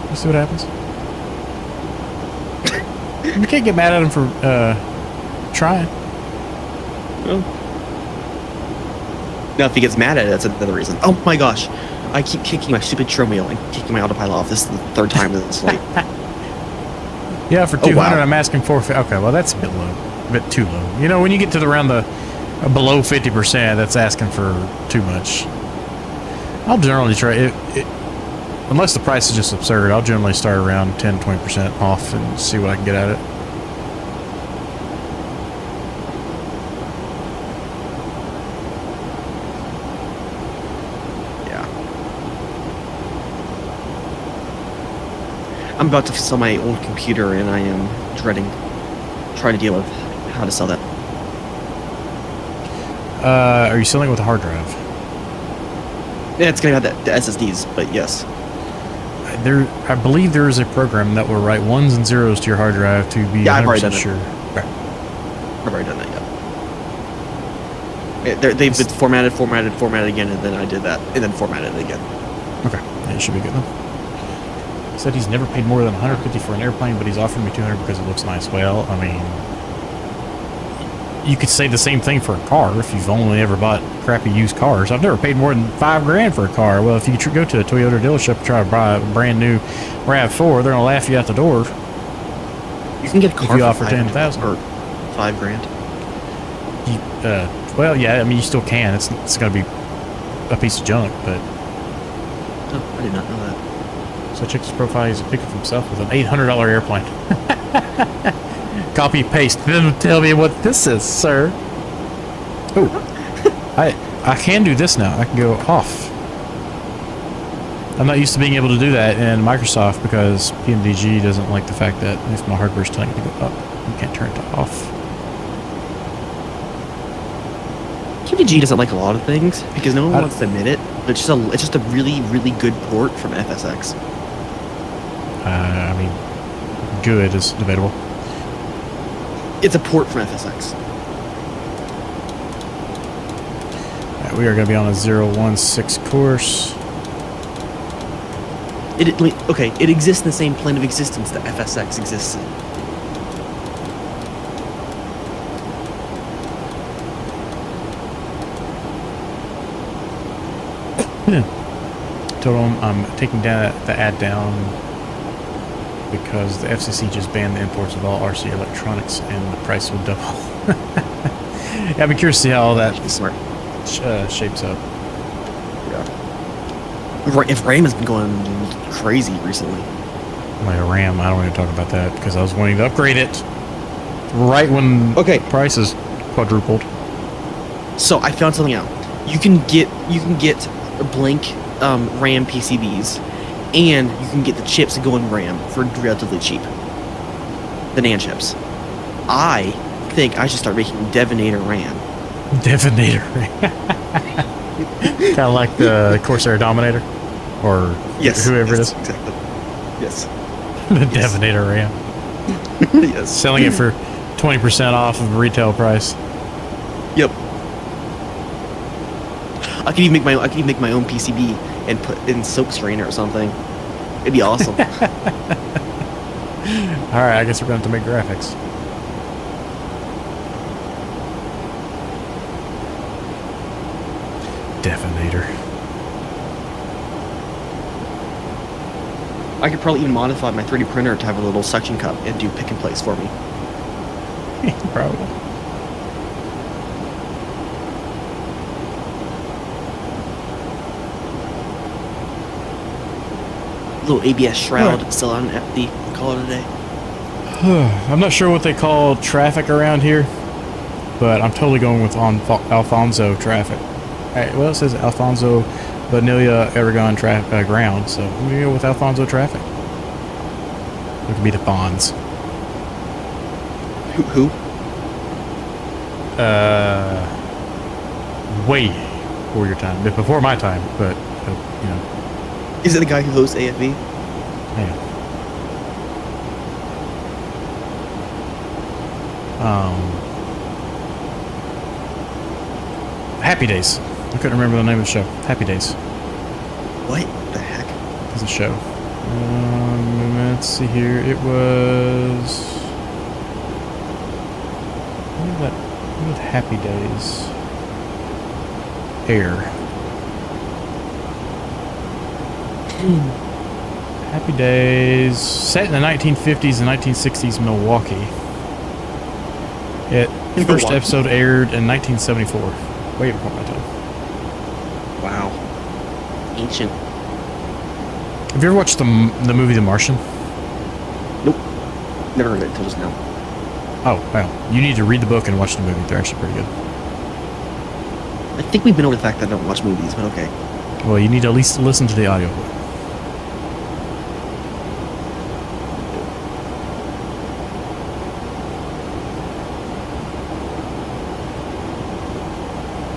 Let's see what happens. You can't get mad at him for trying. Now, if he gets mad at it, that's another reason. Oh my gosh, I keep kicking my stupid trim wheel and kicking my autopilot off. This is the third time this late. Yeah, for 200, wow. I'm asking 450. Okay, well that's a bit low, a bit too low. When you get to around the below 50%, that's asking for too much. I'll generally try it, unless the price is just absurd. I'll generally start around 10-20% off and see what I can get at it. Yeah. I'm about to sell my old computer, and I am dreading trying to deal with how to sell that. Are you selling it with a hard drive? Yeah, it's gonna have the SSDs, but yes. I believe there is a program that will write ones and zeros to your hard drive to be Yeah, I've already 100% done it. sure. I've already done that yet. They've been formatted again, and then I did that, and then formatted it again. Okay, yeah, it should be good then. He said he's never paid more than 150 for an airplane, but he's offering me 200 because it looks nice. Well, I mean, you could say the same thing for a car if you've only ever bought crappy used cars. I've never paid more than $5,000 for a car. Well, if you go to a Toyota dealership and try to buy a brand new RAV4, they're gonna laugh you out the door. You can get a car you for offer 10,000 or $5,000. Well, yeah, I mean, you still can. It's gonna be a piece of junk, but Oh, I did not know that. so check his profile. He's a picture of himself with an $800 airplane. Copy paste. Then tell me what this is, sir. Oh, I can do this now. I can go off. I'm not used to being able to do that in Microsoft because PMDG doesn't like the fact that if my hardware's telling it to go up, you can't turn it to off. PMG doesn't like a lot of things because no one wants to admit it, but it's just a really, really good port from FSX. I mean, good is debatable. It's a port from FSX. Right, we are going to be on a 016 course. It exists in the same plane of existence that FSX exists in. Told them I'm taking the ad down because the FCC just banned the imports of all RC electronics and the price will double. Yeah, I'd be curious to see how all that Smart. shapes up. If RAM has been going crazy recently. Like a RAM, I don't want to talk about that because I was wanting to upgrade it right when Okay. the prices quadrupled. So I found something out. You can get blank RAM PCBs, and you can get the chips that go in RAM for relatively cheap. The NAND chips. I think I should start making Devonator RAM. Devonator. Kind of like the Corsair Dominator, or whoever it is. Exactly. Yes. The Devonator RAM. Yes. Selling it for 20% off of retail price. Yep. I could even make my own PCB and put in Silk Strainer or something. It'd be awesome. All right, I guess we're going to have to make graphics. Devonator. I could probably even modify my 3D printer to have a little suction cup and do pick and place for me. Probably. Little ABS shroud still on empty. Call it a day. I'm not sure what they call traffic around here, but I'm totally going with Alfonso traffic. Well, it says Alfonso, Bonilla, Aragón ground, so I'm going to go with Alfonso traffic. It could be the Fonz. Who? Way before your time. Before my time, but you know. Is it the guy who hosts AFV? Yeah. Happy Days. I couldn't remember the name of the show. Happy Days What the heck? is a show. Let's see here. It was. When did Happy Days air? Happy Days, set in the 1950s and 1960s Milwaukee. First episode aired in 1974. Way before my time. Wow. Ancient. Have you ever watched the movie The Martian? Nope. Never heard of it until just now. Oh, wow. You need to read the book and watch the movie. They're actually pretty good. I think we've been over the fact that I don't watch movies, but okay. Well, you need to at least listen to the audiobook.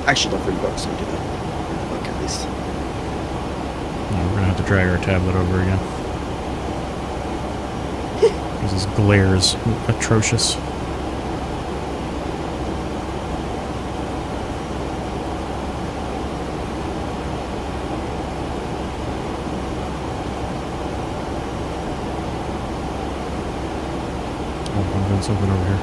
I should look for the books and do that. Book at least. No, we're gonna have to drag our tablet over again. Because this glare is atrocious. Oh, I'm doing something over here.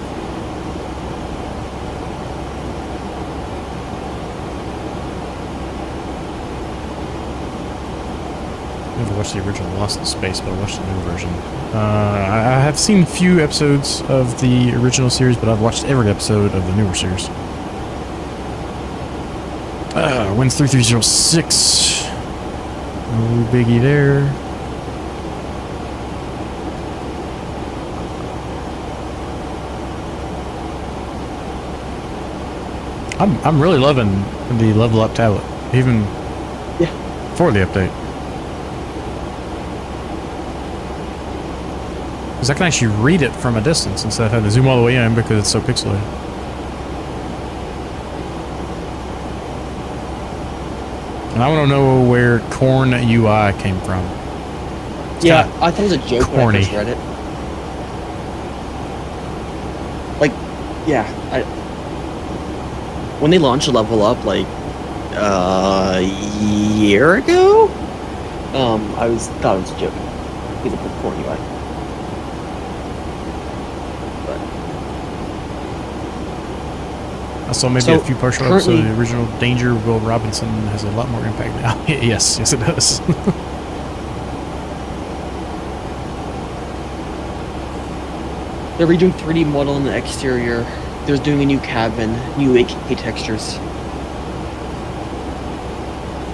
I never watched the original Lost in Space, but I watched the new version. I have seen a few episodes of the original series, but I've watched every episode of the newer series. Wins 3306. No biggie there. I'm really loving the LevelUP tablet, even for the update. Because I can actually read it from a distance instead of having to zoom all the way in because it's so pixelated. And I want to know where Corn UI came from. It's Yeah, kinda I thought it was a joke when I corny. first read it. Like, yeah, when they launched LevelUP like a year ago, I thought it was a joke because of the Corn UI. Also, maybe So, a few partial ups. So currently- the original Danger Will Robinson has a lot more impact now. Yes, it does. They're redoing 3D model in the exterior. They're doing a new cabin, new AK textures.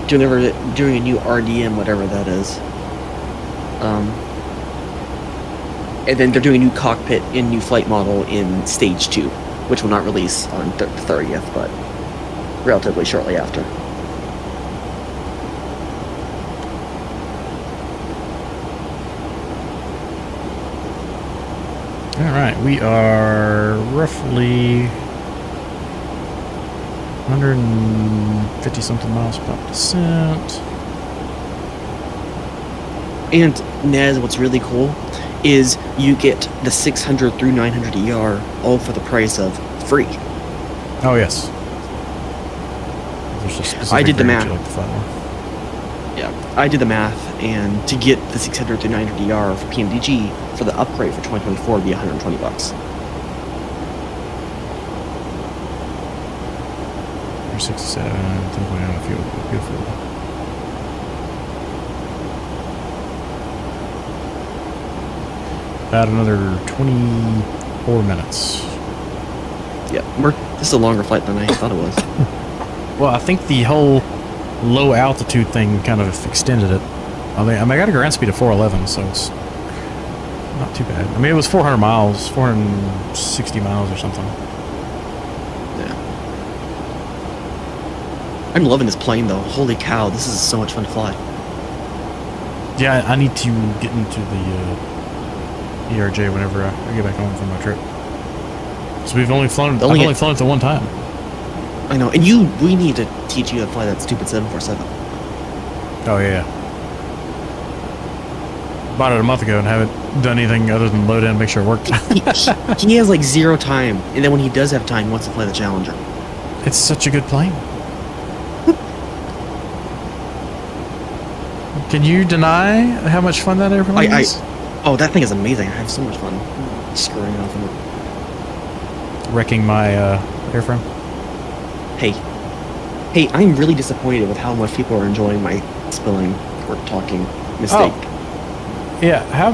Doing a new RDM, whatever that is. And then they're doing a new cockpit and new flight model in Stage 2, which will not release on the 30th, but relatively shortly after. All right, we are roughly 150 something miles per descent. And Nez, what's really cool is you get the 600 through 900 ER all for the price of free. Oh yes. There's a specific I did the range math. you like to fly more. Yeah, I did the math, and to get the 600 to 900 ER for PMDG for the upgrade for 2024 would be $120. Or 67, 10.9 fuel, beautiful. About another 24 minutes. Yeah, this is a longer flight than I thought it was. Well, I think the whole low altitude thing kind of extended it. I got a ground speed of 411, so it's not too bad. I mean, it was 400 miles, 460 miles or something. Yeah. I'm loving this plane though. Holy cow, this is so much fun to fly. Yeah, I need to get into the ERJ whenever I get back home from my trip. So we've only flown. I've only flown it the one time. I know, and we need to teach you how to fly that stupid 747. Oh yeah. Bought it a month ago and haven't done anything other than load in and make sure it worked. He has like zero time, and then when he does have time, he wants to fly the Challenger. It's such a good plane. Can you deny how much fun that airplane is? Oh, that thing is amazing. I have so much fun screwing off in it. Wrecking my airframe. Hey, I'm really disappointed with how much people are enjoying my spilling or talking mistake. Oh. Yeah, how...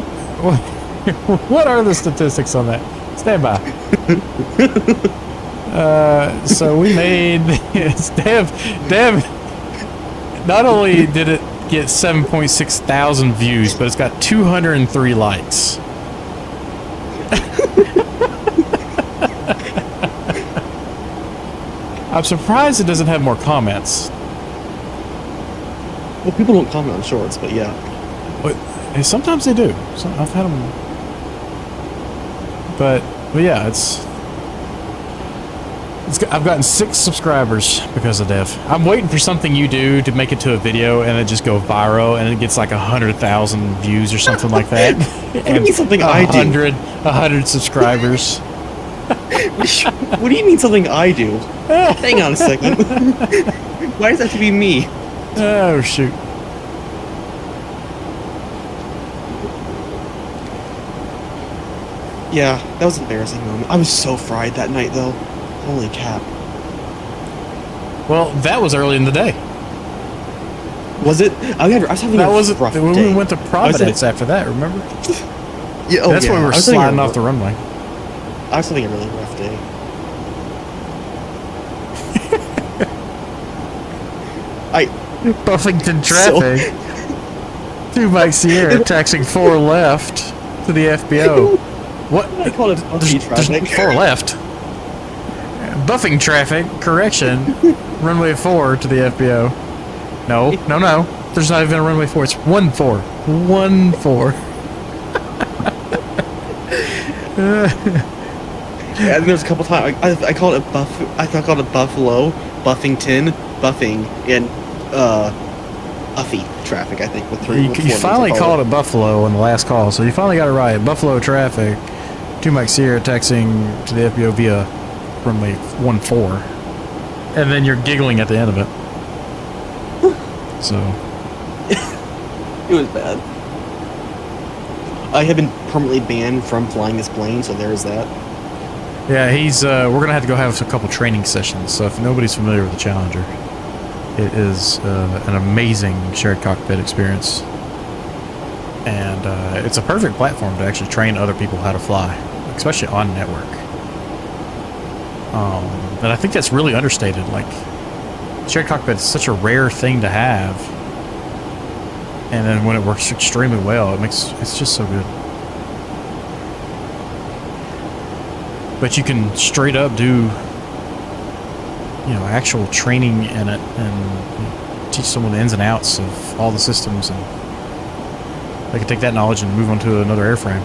What are the statistics on that? Stand by. So we made... Dev... Not only did it get 7.6 thousand views, but it's got 203 likes. I'm surprised it doesn't have more comments. Well, people don't comment on shorts, but yeah. But sometimes they do. So I've had them. But yeah, I've gotten 6 subscribers because of Dev. I'm waiting for something you do to make it to a video and it just go viral and it gets like 100,000 views or something like that. What do you mean something I do? 100 subscribers. What do you mean something I do? Hang on a second. Why does that have to be me? Oh shoot. Yeah, that was an embarrassing moment. I was so fried that night, though. Holy cap. Well, that was early in the day. Was it? I was having That a was rough when day. we went to Providence after that, remember? Yeah, oh, That's yeah. when we I were was having sliding off the runway. I was having a really rough day. Buffington traffic. 2 Mike Sierra taxing 4 left to the FBO. What? I call it buffy traffic. There's 4 left. Buffing traffic, correction. Runway 4 to the FBO. No. There's not even a runway 4. It's 1-4. 1-4. Yeah, and there's a couple times I called it I called it Buffalo, Buffington, Buffing, and Uffy traffic. I think with 3. You finally called it Buffalo on the last call, so you finally got it right. Buffalo traffic. 2 Mike Sierra taxiing to the FBO via runway 14, and then you're giggling at the end of it. So It was bad. I have been permanently banned from flying this plane, so there's that. Yeah, he's. We're gonna have to go have a couple training sessions. So if nobody's familiar with the Challenger, it is an amazing shared cockpit experience, and it's a perfect platform to actually train other people how to fly, especially on network. And I think that's really understated. Like, shared cockpit is such a rare thing to have, and then when it works extremely well, it's just so good. But you can straight up do, actual training in it and teach someone the ins and outs of all the systems, and they can take that knowledge and move on to another airframe.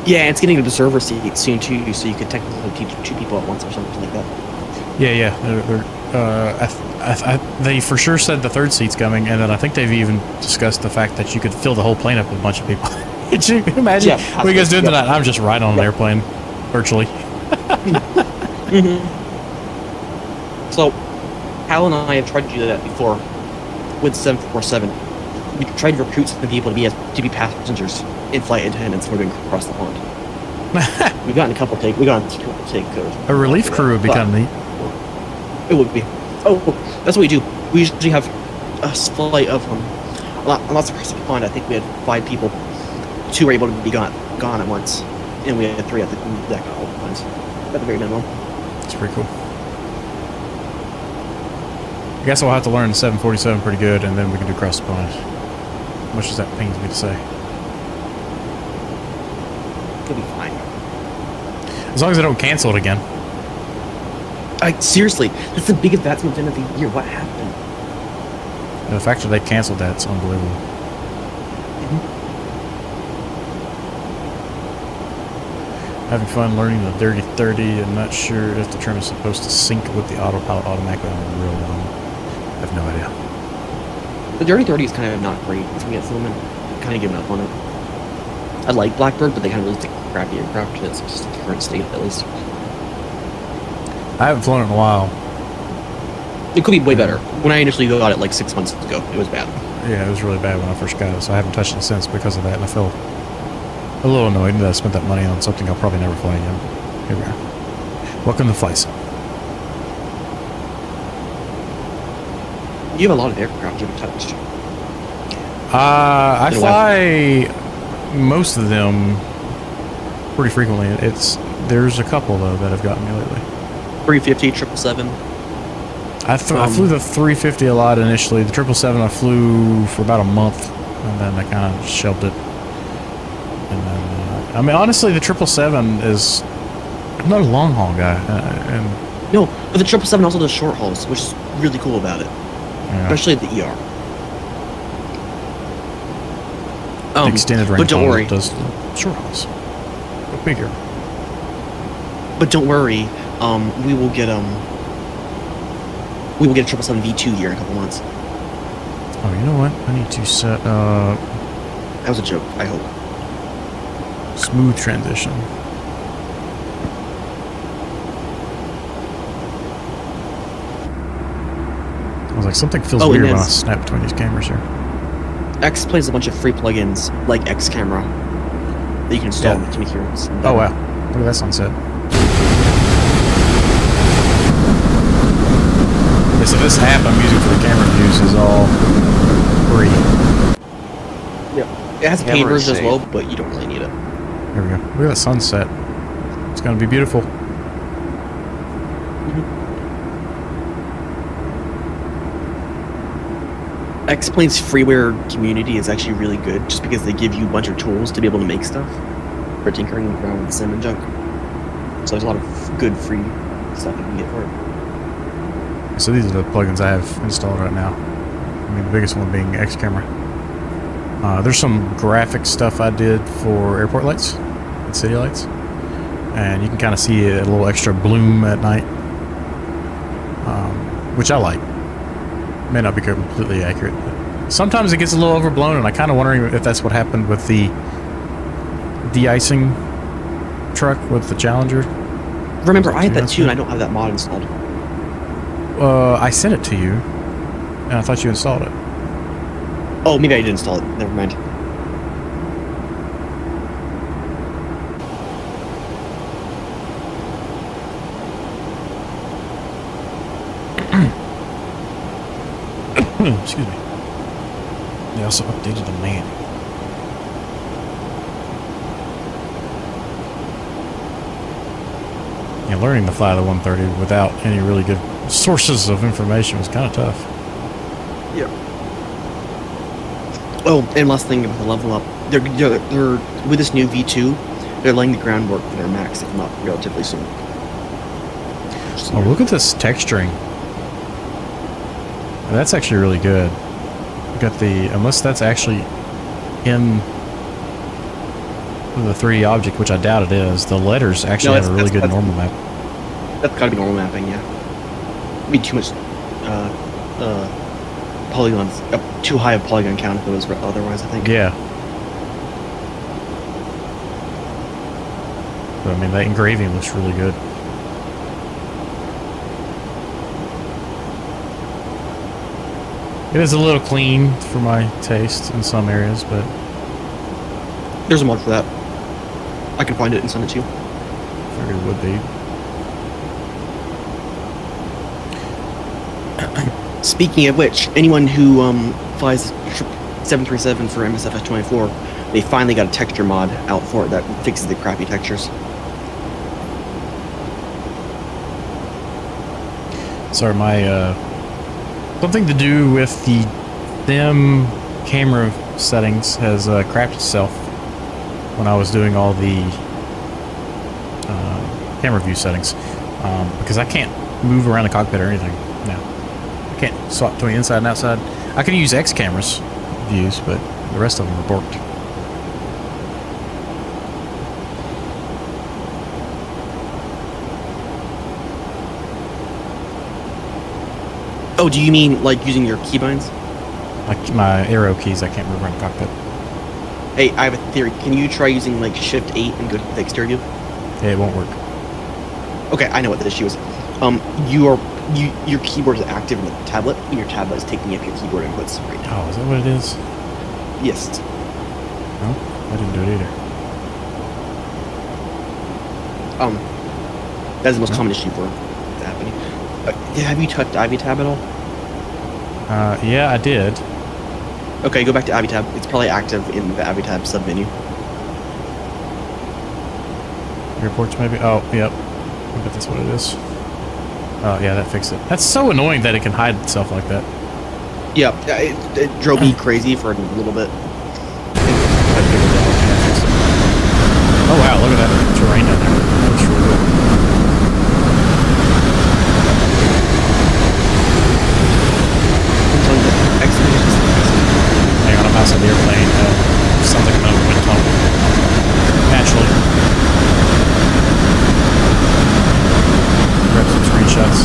Yeah, it's getting to the server seat soon too, so you could technically teach 2 people at once or something like that. Yeah. They for sure said the 3rd seat's coming, and then I think they've even discussed the fact that you could fill the whole plane up with a bunch of people. Could you imagine? Yeah, what are you guys doing tonight? I'm just riding on an airplane, virtually. So, Hal and I have tried to do that before with 747. We tried to recruit some people to be passengers in flight attendants when we're going across the pond. We've gotten a couple take. A relief crew would be kind of neat. It would be. Oh, that's what we do. We usually have a flight of lots across the pond. I think we had 5 people. 2 were able to be gone at once, and we had 3 at the deck at all times. At the very minimum. That's pretty cool. I guess I'll have to learn the 747 pretty good, and then we can do cross the pond. Much as that pains me to say. It'll be fine. As long as I don't cancel it again. Seriously, that's the biggest advancement of the year. What happened? And the fact that they canceled that's unbelievable. Having fun learning the Dirty 30 and not sure if the trim is supposed to sync with the autopilot automatically on the real one. I have no idea. The Dirty 30 is kind of not great for me at the moment. Kind of giving up on it. I like Blackbird, but they kind of released a crappy aircraft. It's just the current state, at least. I haven't flown it in a while. It could be way better. When I initially got it like 6 months ago, it was bad. Yeah, it was really bad when I first got it, so I haven't touched it since because of that, and I feel a little annoyed that I spent that money on something I'll probably never fly again. Here we are. Welcome to Flight Sim. You have a lot of aircraft you haven't touched. I fly most of them pretty frequently. There's a couple though that have gotten me lately. 350, 777. I flew the 350 a lot initially. The 777 I flew for about a month, and then I kind of shelved it. And then, I mean, honestly, the 777 is. I'm not a long haul guy, and No, but the 777 also does short hauls, which is really cool about it, especially at the ER. The extended range but don't worry. does short hauls. Go bigger. But don't worry, we will get a 777 V2 here in a couple months. Oh, you know what? I need to set That was a joke, I hope. smooth transition. I was like, something feels weird when I snap between these cameras here. X plays a bunch of free plugins like X Camera that you can install to make your. Oh wow! Look at that sunset. Yeah, so this app I'm using for the camera views is all free. Yeah, it has a paid version as well, but you don't really need it. Here we go. Look at that sunset. It's gonna be beautiful. X-Plane's freeware community is actually really good, just because they give you a bunch of tools to be able to make stuff for tinkering around with sim and junk. So there's a lot of good free stuff you can get for it. So these are the plugins I have installed right now. I mean, the biggest one being X Camera. There's some graphic stuff I did for airport lights and city lights, and you can kind of see a little extra bloom at night, which I like. May not be completely accurate, but sometimes it gets a little overblown, and I kind of wondering if that's what happened with the de-icing truck with the Challenger. Remember, I had that too, and I don't have that mod installed. I sent it to you, and I thought you installed it. Oh, maybe I did install it. Never mind. Excuse me. They also updated the man. Yeah, learning to fly the 130 without any really good sources of information was kind of tough. Yeah. Oh, and last thing about the level up, they're with this new V2, they're laying the groundwork for their max to come up relatively soon. Oh, look at this texturing. That's actually really good. We got the, unless that's actually in the 3D object, which I doubt it is, the letters actually have a really good normal map. That's gotta be normal mapping, yeah. It'd be too much polygons, too high of polygon count if it was otherwise, I think. Yeah. But, I mean, that engraving looks really good. It is a little clean for my taste in some areas, but There's a mod for that. I can find it and send it to you. I figured it would be. Speaking of which, anyone who flies 737 for MSFS 24, they finally got a texture mod out for it that fixes the crappy textures. Sorry, my something to do with the dim camera settings has crapped itself when I was doing all the camera view settings because I can't move around the cockpit or anything now. I can't swap between inside and outside. I can use X cameras views, but the rest of them are borked. Oh, do you mean like using your keybinds? Like my arrow keys, I can't move around the cockpit. Hey, I have a theory. Can you try using like Shift 8 and go to the exterior view? Yeah, it won't work. Okay, I know what the issue is. Your keyboard is active in the tablet, and your tablet is taking up your keyboard inputs right now. Oh, is that what it is? Yes. No, I didn't do it either. That's the most common issue for it happening. Have you touched AviTab at all? Yeah, I did. Okay, go back to AviTab. It's probably active in the AviTab submenu. Reports maybe? Oh, yep. I bet that's what it is. Oh, yeah, that fixed it. That's so annoying that it can hide itself like that. Yeah, it drove me crazy for a little bit. Oh, wow, look at that terrain down there. That looks really cool. Hang on, I'm outside the airplane. Sounds like I'm in a wind tunnel. Naturally. Grab some screenshots.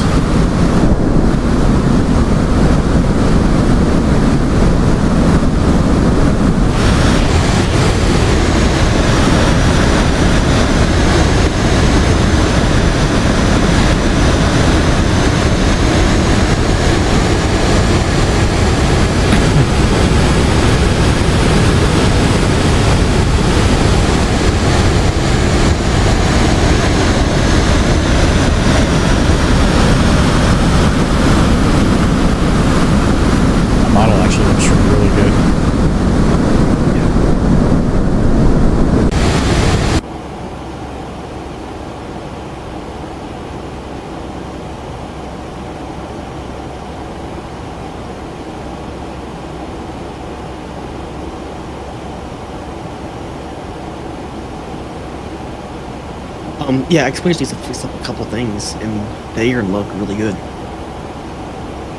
Yeah, Exploiters needs to fix up a couple things, and they are look really good.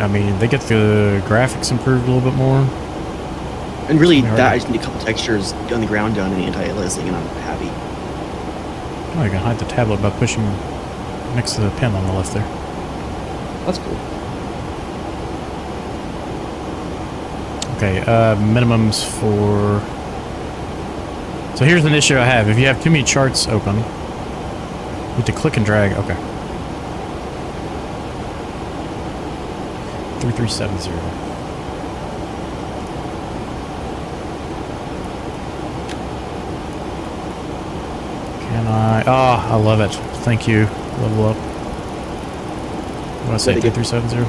I mean, they get the graphics improved a little bit more. And really, that I just need a couple textures on the ground done in the anti-aliasing, and I'm happy. Oh, you can hide the tablet by pushing next to the pen on the left there. That's cool. Okay, minimums for... So here's an issue I have. If you have too many charts open, you have to click and drag. Okay. 3370. Can I... Oh, I love it. Thank you. Level up. What do I say? 3370?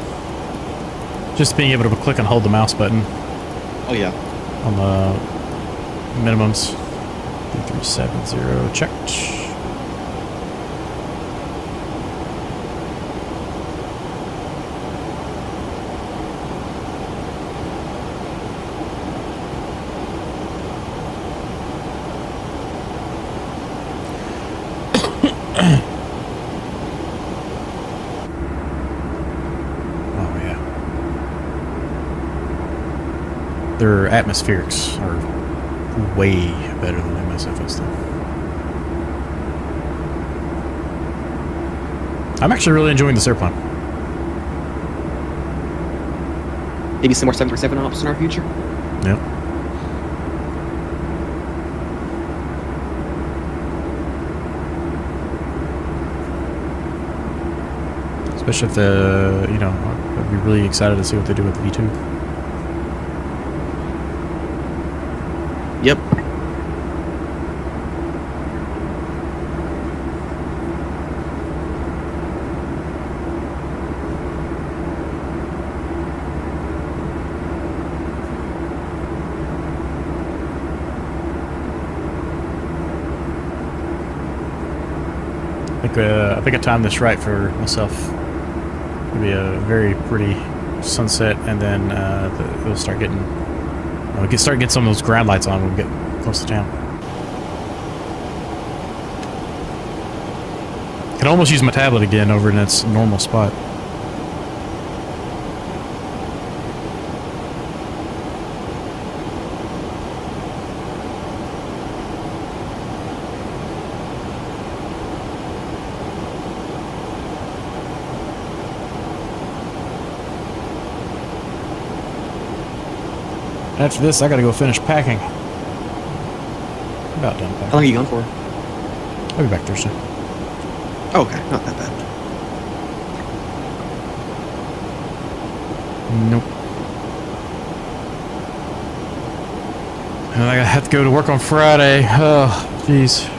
Just being able to click and hold the mouse button Oh yeah. on the minimums. 3370 checked. Oh yeah. Their atmospherics are way better than MSFO stuff. I'm actually really enjoying this airplane. Maybe some more 737 ops in our future. Yep. Especially if the, you know, I'd be really excited to see what they do with the V2. Yep. I think I timed this right for myself. It'll be a very pretty sunset, and then it'll start getting, start getting some of those ground lights on when we get close to town. Can almost use my tablet again over in its normal spot. After this, I gotta go finish packing. About done How packing. long are you gone for? I'll be back Thursday. Oh, okay, not that bad. Nope. And I have to go to work on Friday. Oh, jeez.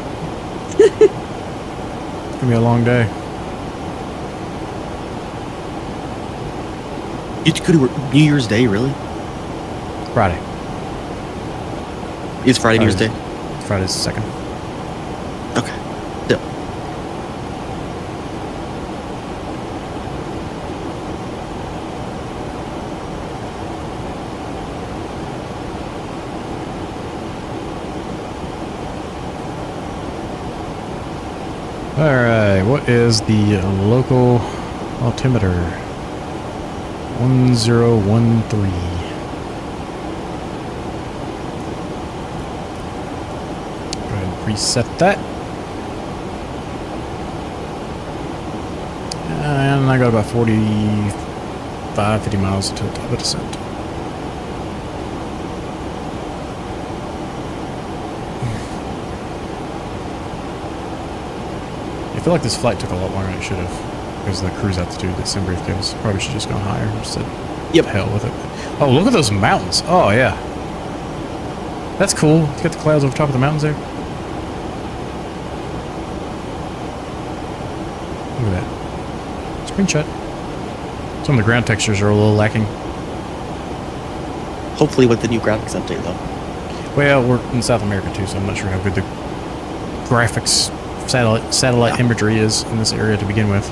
It's gonna be a long day. You could do New Year's Day, really? Friday. It's Friday, New Year's Day. Friday's the 2nd. Okay. Yep. Alright, what is the local altimeter? 1013. Go ahead and preset that. And I got about 45, 50 miles until top of descent. I feel like this flight took a lot longer than it should have because of the cruise altitude that SimBrief gives. Probably should just gone higher. Just said, Yep. hell with it. Oh, look at those mountains. Oh, yeah. That's cool. You got the clouds over top of the mountains there. Look at that. Screenshot. Some of the ground textures are a little lacking. Hopefully with the new graphics update, though. Well, we're in South America too, so I'm not sure how good the graphics satellite imagery is in this area to begin with.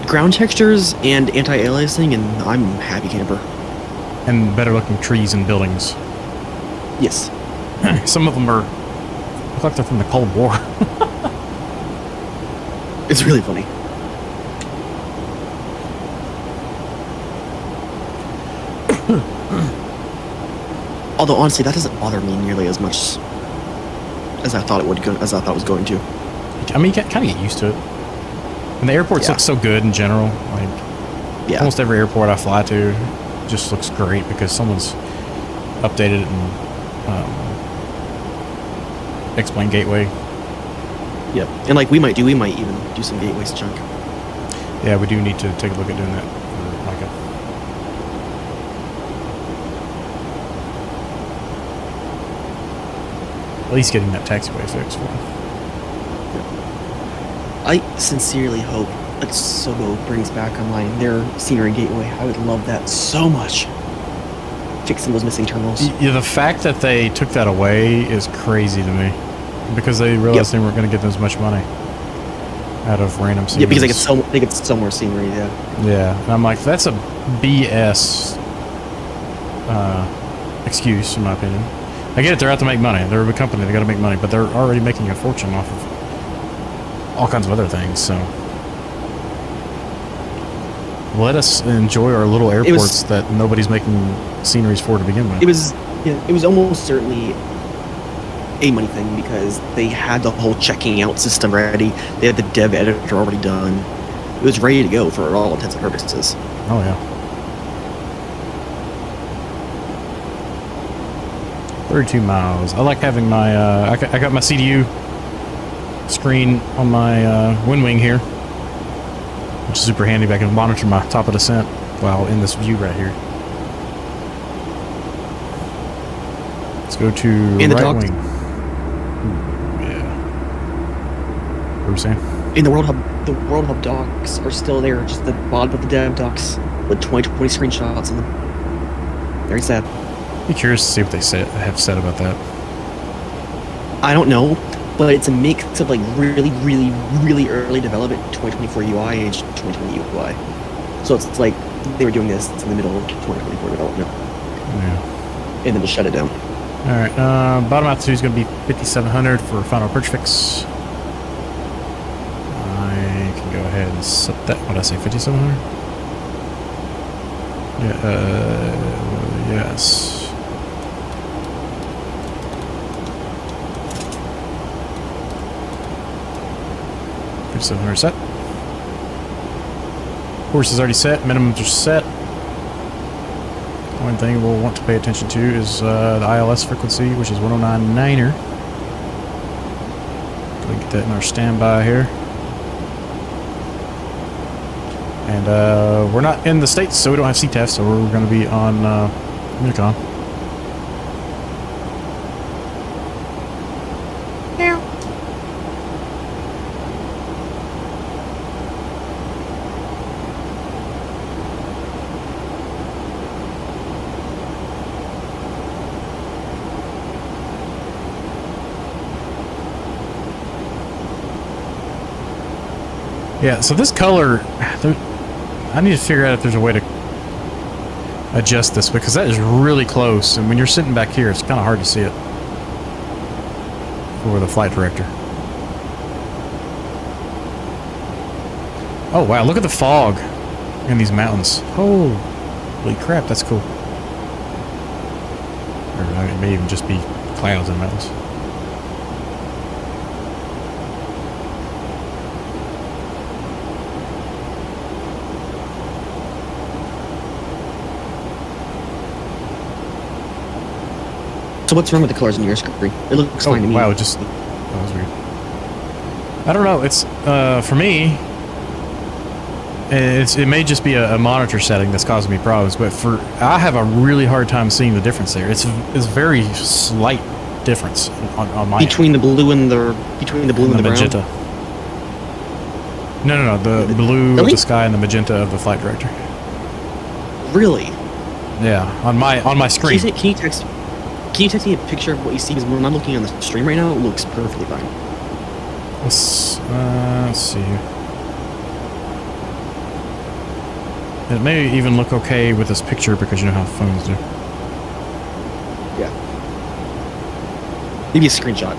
Ground textures and anti-aliasing, and I'm happy camper. And better looking trees and buildings. Yes. Some of them look like they're from the Cold War. It's really funny. Although honestly, that doesn't bother me nearly as much as I thought it would. As I thought it was going to. I mean, you kind of get used to it. And the airports look so good in general. Like, Yeah. almost every airport I fly to just looks great because someone's updated it and explain gateway. Yep. And like we might even do some gateways chunk. Yeah, we do need to take a look at doing that for Micah. At least getting that taxiway fixed for him. I sincerely hope That Sobo brings back online their scenery gateway. I would love that so much. Fixing those missing terminals. Yeah, the fact that they took that away is crazy to me. Because they realized they weren't going to get as much money out of random scenery. Yeah, because they get so more scenery, yeah. Yeah, and I'm like, that's a BS excuse, in my opinion. I get it, they're out to make money. They're a big company, they got to make money, but they're already making a fortune off of all kinds of other things, so... Let us enjoy our little airports that nobody's making sceneries for to begin with. It was almost certainly a money thing because they had the whole checking out system ready. They had the dev editor already done. It was ready to go for all intents and purposes. Oh yeah. 32 miles. I like having my, I got my CDU screen on my wind wing here, which is super handy. I can monitor my top of descent while in this view right here. Let's go to in the right dock. wing. Ooh, yeah. What were you saying? In the World Hub docks are still there, just the bottom of the dev docks with 2020 screenshots in them. Very sad. Be curious to see what they have said about that. I don't know, but it's a mix of like really, really, really early development 2024 UI and 2020 UI. So it's like they were doing this in the middle of 2024 development, Yeah. and then just shut it down. All right. Bottom altitude is going to be 5,700 for final perch fix. I can go ahead and set that. What did I say? 5,700. Yeah. Yes. 5,700 set. Course is already set. Minimums are set. One thing we'll want to pay attention to is the ILS frequency, which is 109.9er. Go get that in our standby here. And we're not in the States, so we don't have CTAF, so we're going to be on Unicon. Yeah, so this color, I need to figure out if there's a way to adjust this, because that is really close, and when you're sitting back here, it's kind of hard to see it for the flight director. Oh wow, look at the fog in these mountains. Holy crap, that's cool. Or it may even just be clouds in mountains. So what's wrong with the colors in your screen? It looks fine to me. Wow, that was weird. I don't know. It's for me. It may just be a monitor setting that's causing me problems, but I have a really hard time seeing the difference there. It's very slight difference on my between the blue and the magenta. brown. No, the blue of the sky and the magenta of the flight director. Really? Yeah, on my screen. Can you text me a picture of what you see? Because when I'm looking on the stream right now, it looks perfectly fine. Let's see. It may even look okay with this picture because you know how phones do. Yeah. Maybe a screenshot.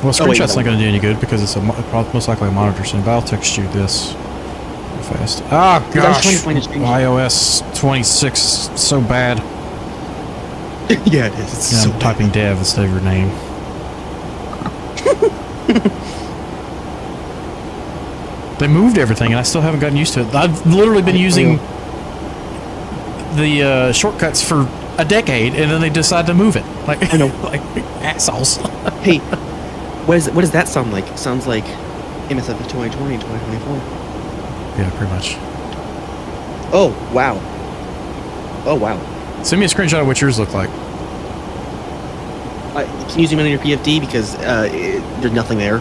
Well, screenshot's not going to do any good because it's most likely a monitor soon, but I'll text you this real fast. Ah, gosh! iOS 26 so bad. Yeah, it is. It's Yeah, so I'm typing dev instead of your name. They moved everything, and I still haven't gotten used to it. I've literally been using the shortcuts for a decade, and then they decide to move it. Like, I know, like assholes. Hey, what does that sound like? It sounds like MSF of 2020 and 2024. Yeah, pretty much. Oh wow. Oh wow. Send me a screenshot of what yours look like. Can you zoom in on your PFD because there's nothing there.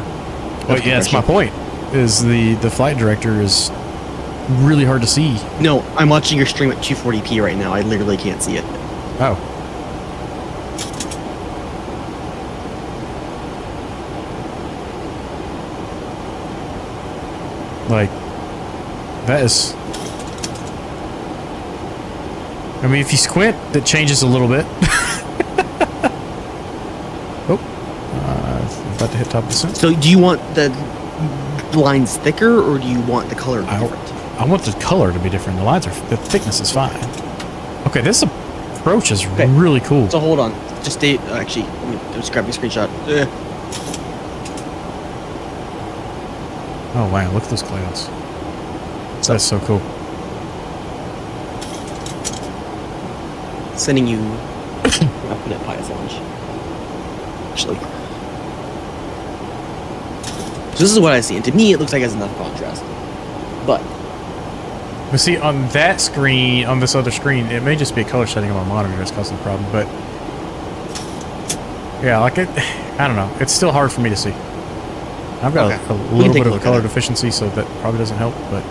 Well, yeah, that's my point. is the flight director is really hard to see. No, I'm watching your stream at 240p right now. I literally can't see it. Oh. Like, that is... I mean, if you squint, it changes a little bit. Oh. About to hit top of the sun. So do you want the lines thicker, or do you want the color to be different? I want the color to be different. The thickness is fine. Okay, this approach is really cool. So hold on. Just stay... actually, let me just grab your screenshot. Oh wow, look at those clouds. That's so cool. Sending you... I'll put it Pious Launch. Actually. So this is what I see, and to me it looks like it has enough contrast. But... But see, on that screen, on this other screen, it may just be a color setting on my monitor that's causing the problem, but... Yeah, like it... I don't know. It's still hard for me to see. I've got a little bit of a color deficiency, so that probably doesn't help, but...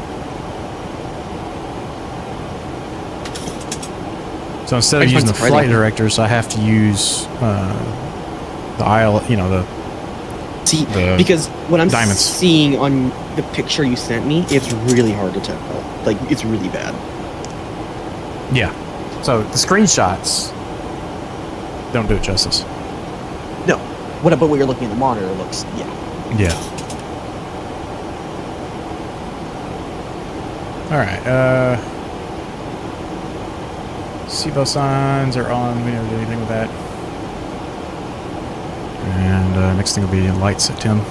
So instead of using the flight directors, I have to use the aisle, you know, the... See, because what I'm diamonds. seeing on the picture you sent me, it's really hard to tell. Like, it's really bad. Yeah. So the screenshots don't do it justice. No. But what you're looking at the monitor looks, yeah. Yeah. Alright, seatbelt signs are on, we never do anything with that. And next thing will be lights at 10.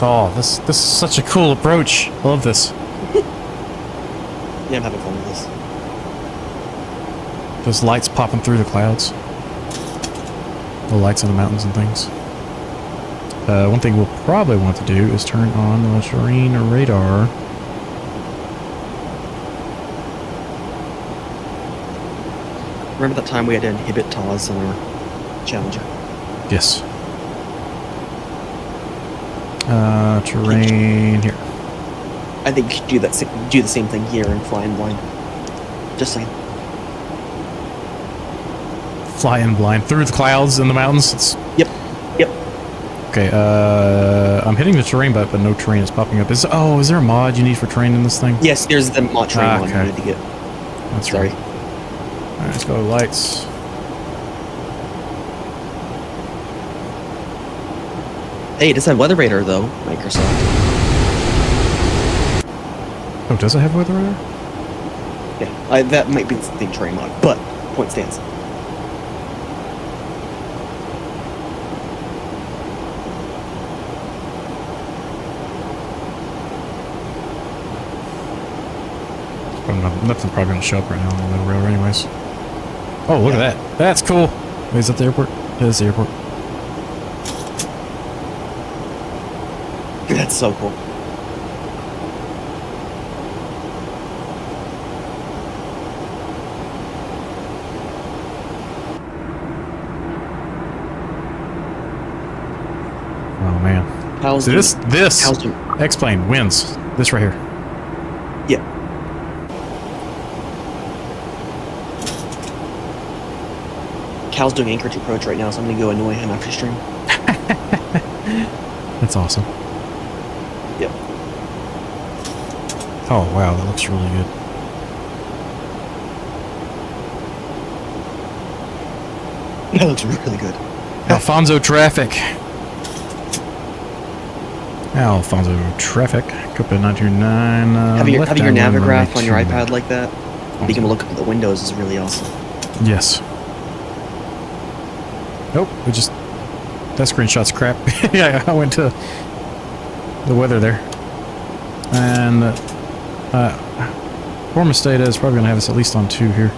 Oh, this is such a cool approach. I love this. Yeah, I'm having fun with this. Those lights popping through the clouds. The lights on the mountains and things. One thing we'll probably want to do is turn on the terrain radar. Remember that time we had to inhibit TAWS on our Challenger? Yes. Terrain here. I think you should do the same thing here and fly in blind. Just saying. Fly in blind through the clouds and the mountains. It's... Yep. Okay, I'm hitting the terrain button, but no terrain is popping up. Is there a mod you need for terrain in this thing? Yes, there's the mod terrain mod okay. you need to get. That's Sorry. right. Alright, let's go to lights. Hey, it does have weather radar though, Microsoft. Oh, does it have weather radar? Yeah, that might be the same terrain mod, but point stands. Nothing's probably going to show up right now on the middle rail anyways. Oh, look at that. That's cool. Wait, is that the airport? Yeah, that's the airport. That's so cool. Oh, man. So this X-plane wins. This right here. Yeah. Cal's doing Anchorage approach right now, so I'm gonna go annoy him after stream. That's awesome. Yep. Oh, wow, that looks really good. That looks really good. Alfonso traffic. Alfonso traffic. Copa 929. Having your Navigraph on your iPad like that, being able to look up at the windows is really awesome. Yes. Nope, that screenshot's crap. Yeah, I went to the weather there. And performance data is probably going to have us at least on 2 here.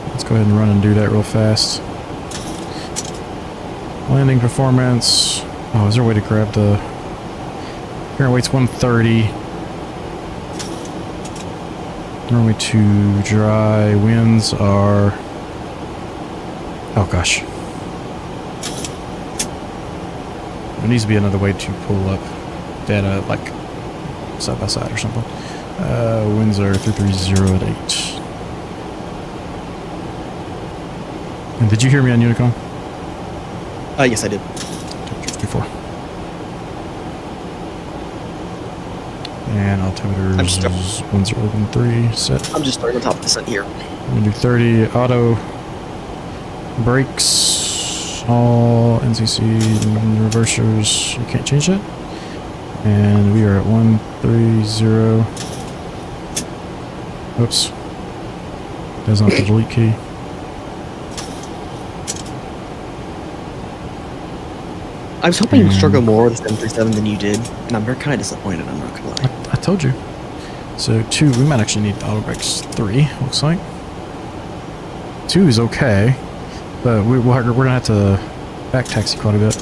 Let's go ahead and run and do that real fast. Landing performance. Oh, is there a way to grab the... Current weight's 130. Runway 2 dry. Winds are... Oh gosh. There needs to be another way to pull up. data like side by side or something. Winds are 330 at 8. And did you hear me on Unicom? Yes, I did. Before. And altimeter I'm is just- 1013 set. I'm just starting on top of the set here. I'm gonna do 30 auto brakes, all NCC reversers. You can't change that. And we are at 130. Oops. That's not the delete key. I was hoping you'd struggle more with the 737 than you did, and I'm kind of disappointed, I'm not gonna lie. I told you. So 2, we might actually need auto brakes. 3, looks like. 2 is okay, but we're gonna have to back taxi quite a bit.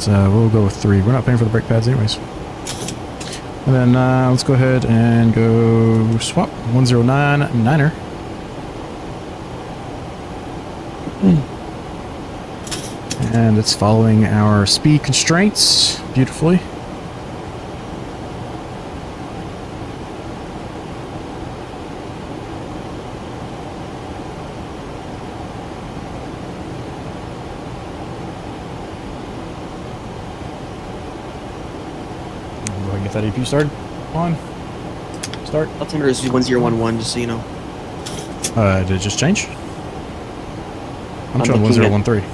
So we'll go with 3. We're not paying for the brake pads anyways. And then let's go ahead and go swap 109-9er. And it's following our speed constraints beautifully. Go ahead and get that AP started. On. Start. Altimeter is 1011, just so you know. Did it just change? I'm I'm showing looking at- 1013.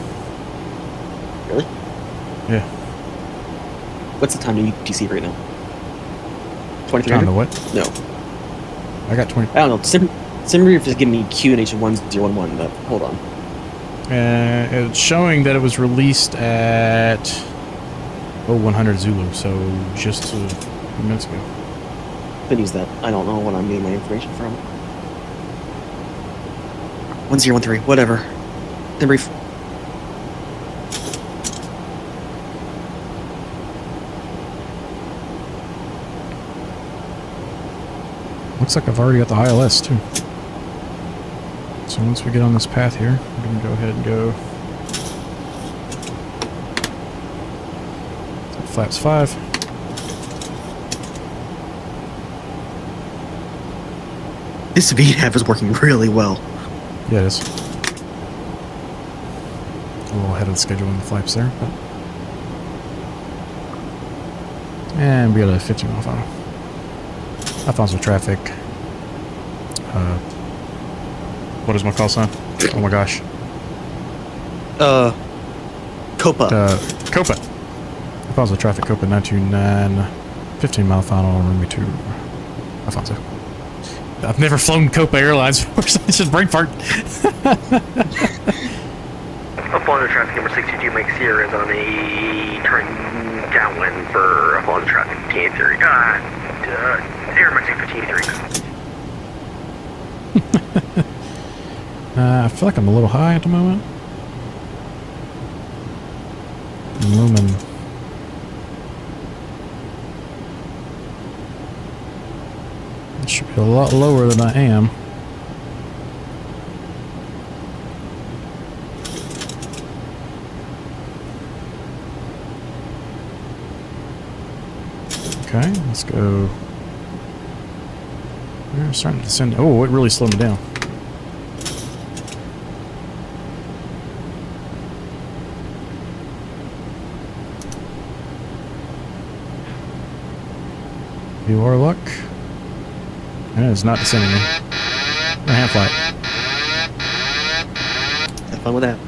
Really? Yeah. What's the time do you see right now? Time 2300? to what? No. I got 20. I don't know. Simbrief is giving me QNH of 1011, but hold on. It's showing that it was released at 100 Zulu, so just a few minutes ago. Couldn't use that. I don't know what I'm getting my information from. 1013, whatever. Simbrief. Looks like I've already got the ILS too. So once we get on this path here, we're going to go ahead and go flaps 5. This VNAV is working really well. Yeah, it is. A little ahead of the schedule in the flaps there. But... And we got a 15 mile final. Alfonso traffic. What is my call sign? Oh my gosh. Copa. Copa. Alfonso traffic, Copa 929. 15 mile final, runway 2. Alfonso. I've never flown Copa Airlines before, so it's just brain fart. Alfonso traffic number 62 Mike Sierra is on a turn downwind for Alfonso traffic TN3. Air Mexico 1583. I feel like I'm a little high at the moment. Lumen. It should be a lot lower than I am. Okay, let's go. We're starting to descend. Oh, it really slowed me down. You are luck. And it's not descending me. A hand flight. Have fun with that.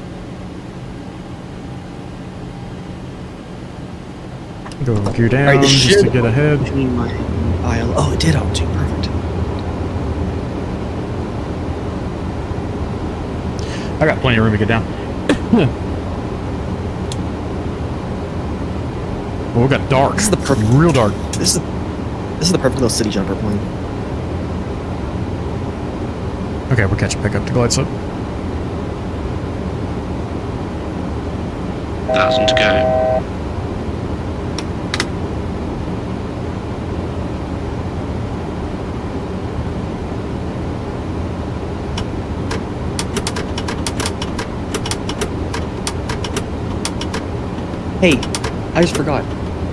Go gear down Alright, this just to should get ahead. between my IL. Oh, it did auto. Perfect. I got plenty of room to get down. Well, we got dark. This is the perfect. Real dark. This is the perfect little city jumper plane. Okay, we're catching back up to glide slope. 1,000 to go. Hey, I just forgot.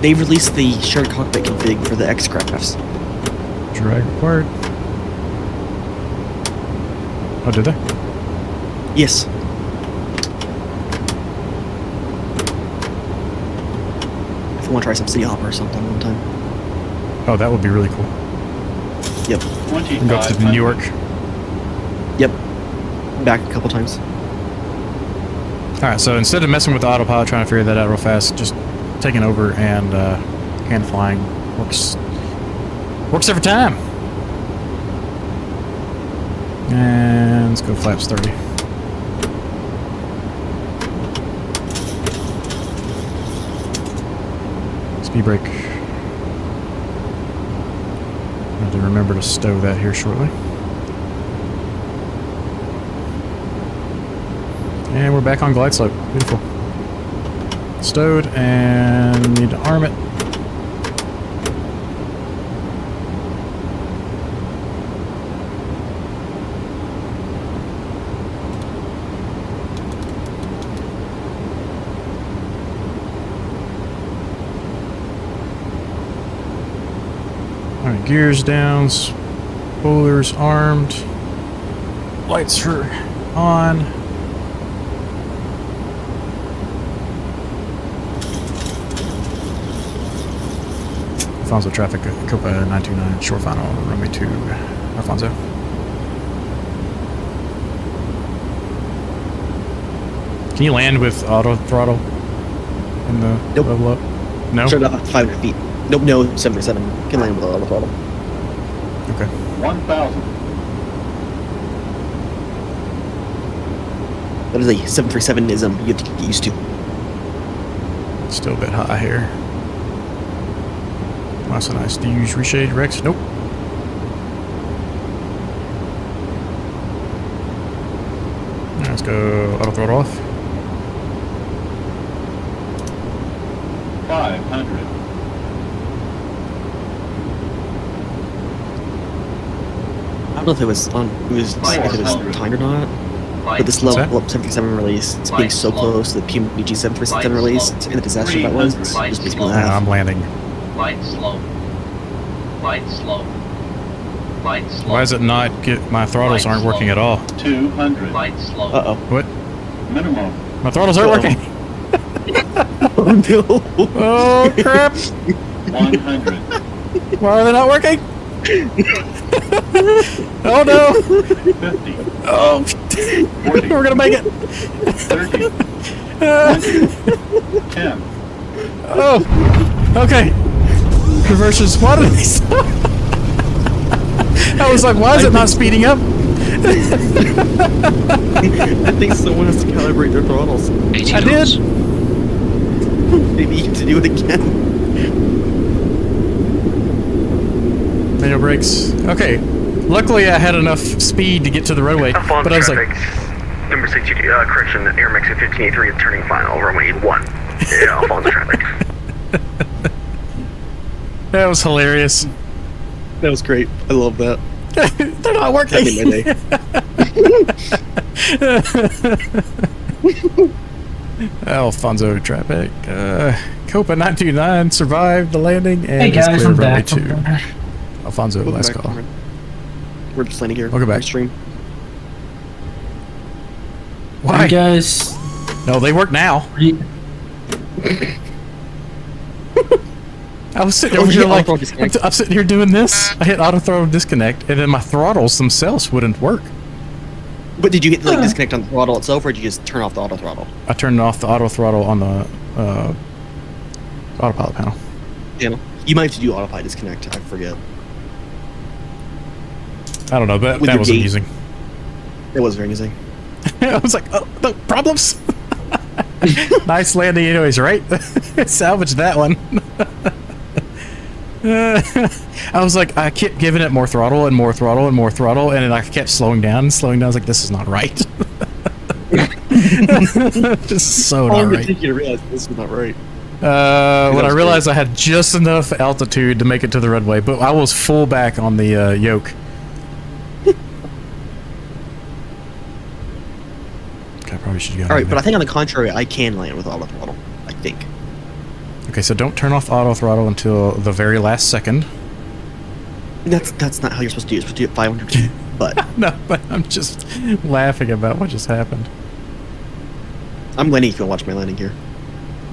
They've released the shared cockpit config for the X-Crafts. Drag required. Oh, did they? Yes. If you want to try some City Hopper or something one time. Oh, that would be really cool. Yep. We can go up to New York. Yep. Back a couple times. Alright, so instead of messing with the autopilot, trying to figure that out real fast, just taking over and hand flying works every time. And let's go flaps 30. Speed brake. I have to remember to stow that here shortly. And we're back on glide slope. Beautiful. Stowed and need to arm it. Alright, gears down, spoilers armed, lights are on. Alfonso traffic, Copa 929, short final, runway 2, Alfonso. Can you land with auto throttle in the Nope. level up? No? Started off 500 feet. Nope, no, 737. Can land with a level throttle. Okay. 1,000. That is a 737-ism you have to get used to. Still a bit high here. That's a nice. Do you use reshade, Rex? Nope. Alright, let's go auto throttle off. 500. I don't know if it was on. If it was timed or not. But this What's that? LevelUP 737 release, it's being so close to the PMG 737 release and the disaster that was, it's just basically Yeah, half. I'm landing. Light slow. Light slow. Light slow. Why is it not get my throttles aren't working at all? 200. Light slow. Uh-oh. What? Minimum. My throttles aren't working. Oh no! Oh crap! 100. Why are they not working? Oh no! 50. Oh, 40. we're gonna make it. 30. 10. Oh, okay. Reverses. Why did they stop? I was like, why is it not speeding up? I think someone has to calibrate their throttles. 80 I knots. did. Maybe you have to do it again. Manual brakes. Okay. Luckily, I had enough speed to get to the roadway, Alfonso but I was like, traffic. Number 62, correction, Air Mexico 1583 is turning final, runway 1. Yeah, Alfonso traffic. that was hilarious. That was great. I love that. They're not working. That made my day. Alfonso traffic. Copa 929 survived the landing and Hey is guys, clear I'm of runway back. 2. Alfonso, Welcome last back, call. Cameron. We're just landing here. Welcome back. Stream. Why? You guys, No, they work now. I was sitting over Oh, here yeah, like, auto disconnect. I'm sitting here doing this. I hit auto throttle disconnect, and then my throttles themselves wouldn't work. But did you hit like disconnect on the throttle itself, or did you just turn off the auto throttle? I turned off the auto throttle on the autopilot panel. Channel. You might have to do autopilot disconnect. I forget. I don't know, but With that your was gate. amusing. It was very amusing. I was like, oh, no problems. Nice landing, anyways, right? Salvage that one. I was like, I kept giving it more throttle and more throttle and more throttle, and then I kept slowing down and slowing down. I was like, this is not right. This is so How not long did it right. take you to realize this was not right? When I was realized I had just enough altitude to make it to the runway, but I was full back on the yoke. Okay, I probably should go. All right, but I think on the contrary, I can land with auto throttle. I think. Okay, so don't turn off auto throttle until the very last second. That's not how you're supposed to do it. You're supposed to do it 500 feet. But No, but I'm just laughing about what just happened. I'm landing if you'll watch my landing here.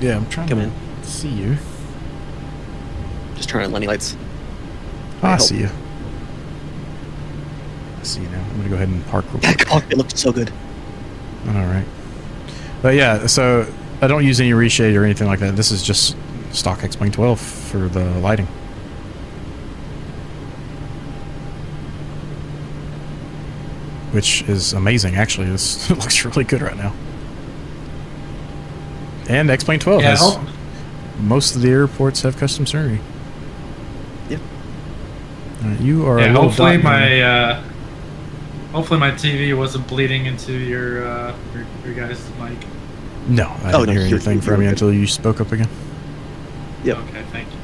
Yeah, I'm trying Come to in. see you. Just turn on landing lights. I help. see you. I see you now. I'm gonna go ahead and park real That quick. cockpit looked so good. All right. But yeah, so I don't use any reshade or anything like that. This is just stock X-Plane 12 for the lighting. Which is amazing, actually. This looks really good right now. And X-Plane 12 Yeah, has... Most of the airports have custom scenery. Yep. You are a Yeah, little hopefully dot man. hopefully my TV wasn't bleeding into your guys' mic. No, I Oh, didn't no, hear you're- anything you're from you good. until you spoke up again. Yep. Okay, thank you.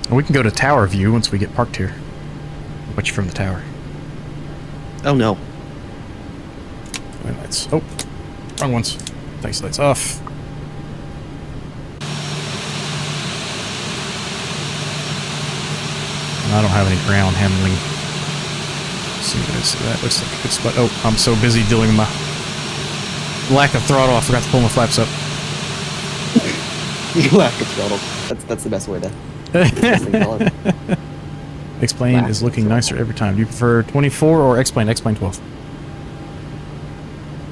And we can go to tower view once we get parked here. Watch you from the tower. Oh no. Land lights. Oh, wrong ones. Taxi lights off. And I don't have any ground handling. Let's see, that looks like a good spot. Oh, I'm so busy dealing with my lack of throttle, I forgot to pull my flaps up. Lack of throttle. That's the best way to. Call it. X-Plane Lack is of looking throttle. nicer every time. Do you prefer 24 or X-Plane? X-Plane 12.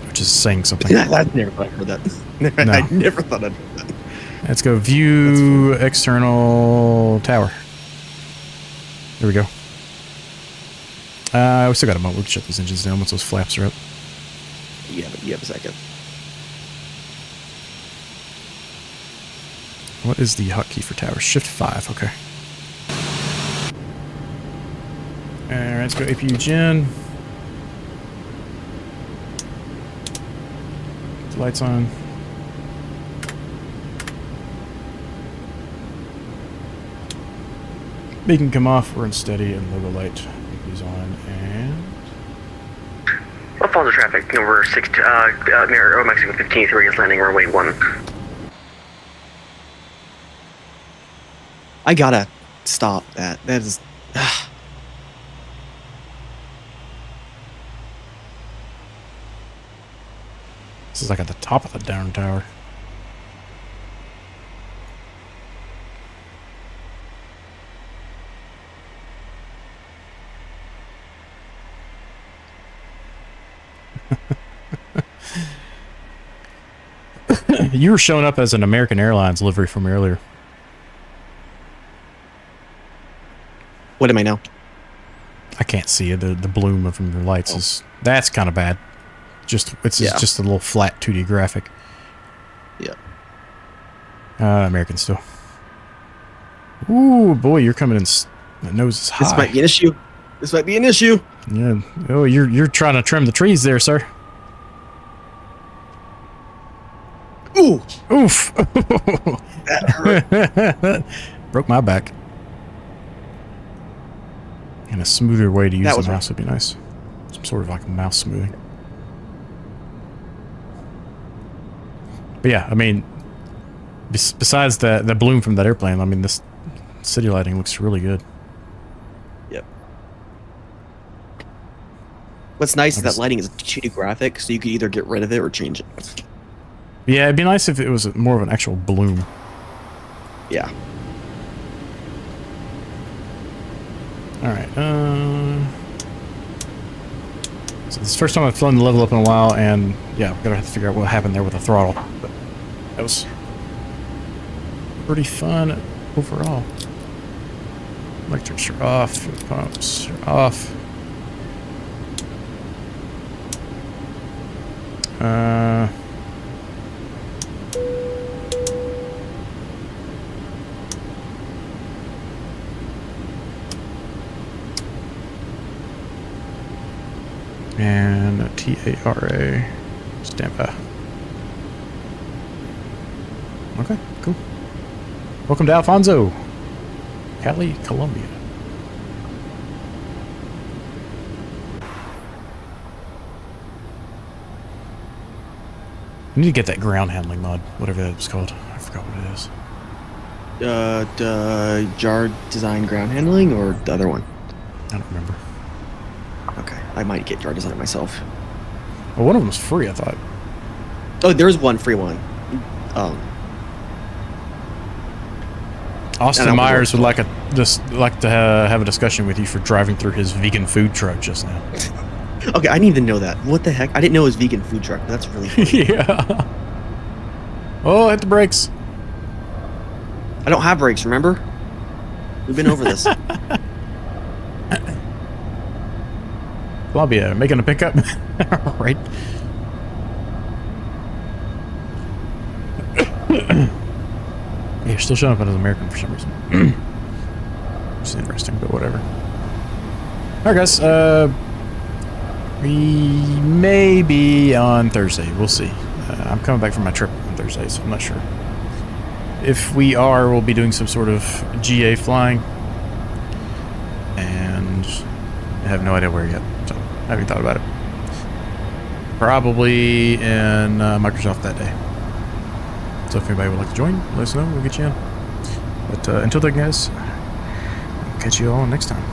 Which is saying something. I never thought I heard that. No. I never thought I'd heard that. Let's go view external tower. There we go. We still got a moment. We can shut those engines down once those flaps are up. You have a second. What is the hotkey for tower? Shift 5, okay. Alright, let's go APU gen. The lights on. Beacon come off, we're in steady, and logo light is on, and... Alfonso traffic, number 6, Mexico 15-3 is landing runway 1. I gotta stop that. That is. This is like at the top of the darn tower. You were showing up as an American Airlines livery from earlier. What am I now? I can't see it. The bloom from your lights is... That's kind of bad. It's Yeah. just a little flat 2D graphic. Yeah. American still. Ooh, boy, you're coming in... The nose is high. This might be an issue. This might be an issue. Yeah. Oh, you're trying to trim the trees there, sir. Ooh, Oof. that hurt. Broke my back. And a smoother way to use That the was mouse would be nice. Some sort of like mouse smoothing. But yeah, I mean, besides the bloom from that airplane, I mean, this city lighting looks really good. Yep. What's nice is Nice. that lighting is a 2D graphic, so you could either get rid of it or change it. Yeah, it'd be nice if it was more of an actual bloom. Yeah. Alright, so this is the first time I've flown the level up in a while, and yeah, I'm gonna have to figure out what happened there with the throttle. But that was pretty fun overall. Electrics are off, fuel pumps are off. And TARA standby. Okay, cool. Welcome to Alfonso, Cali, Colombia. I need to get that ground handling mod, whatever that was called. I forgot what it is. Jar Design ground handling or the other one? I don't remember. Okay, I might get Jar Design myself. Well, one of them was free, I thought. Oh, there's one free one. Austin And Myers would like to have a discussion with you for driving through his vegan food truck just now. Okay, I didn't even know that. What the heck? I didn't know it was vegan food truck. But that's really funny. Yeah. Oh, hit the brakes. I don't have brakes, remember? We've been over this. Colombia, making a pickup. Right. Yeah, you're still showing up as American for some reason. It's interesting, but whatever. Alright, guys. We may be on Thursday. We'll see. I'm coming back from my trip on Thursday, so I'm not sure. If we are, we'll be doing some sort of GA flying. And I have no idea where yet, so I haven't thought about it. Probably in Microsoft that day. So if anybody would like to join, let us know. We'll get you in. But until then, guys, I'll catch you all next time.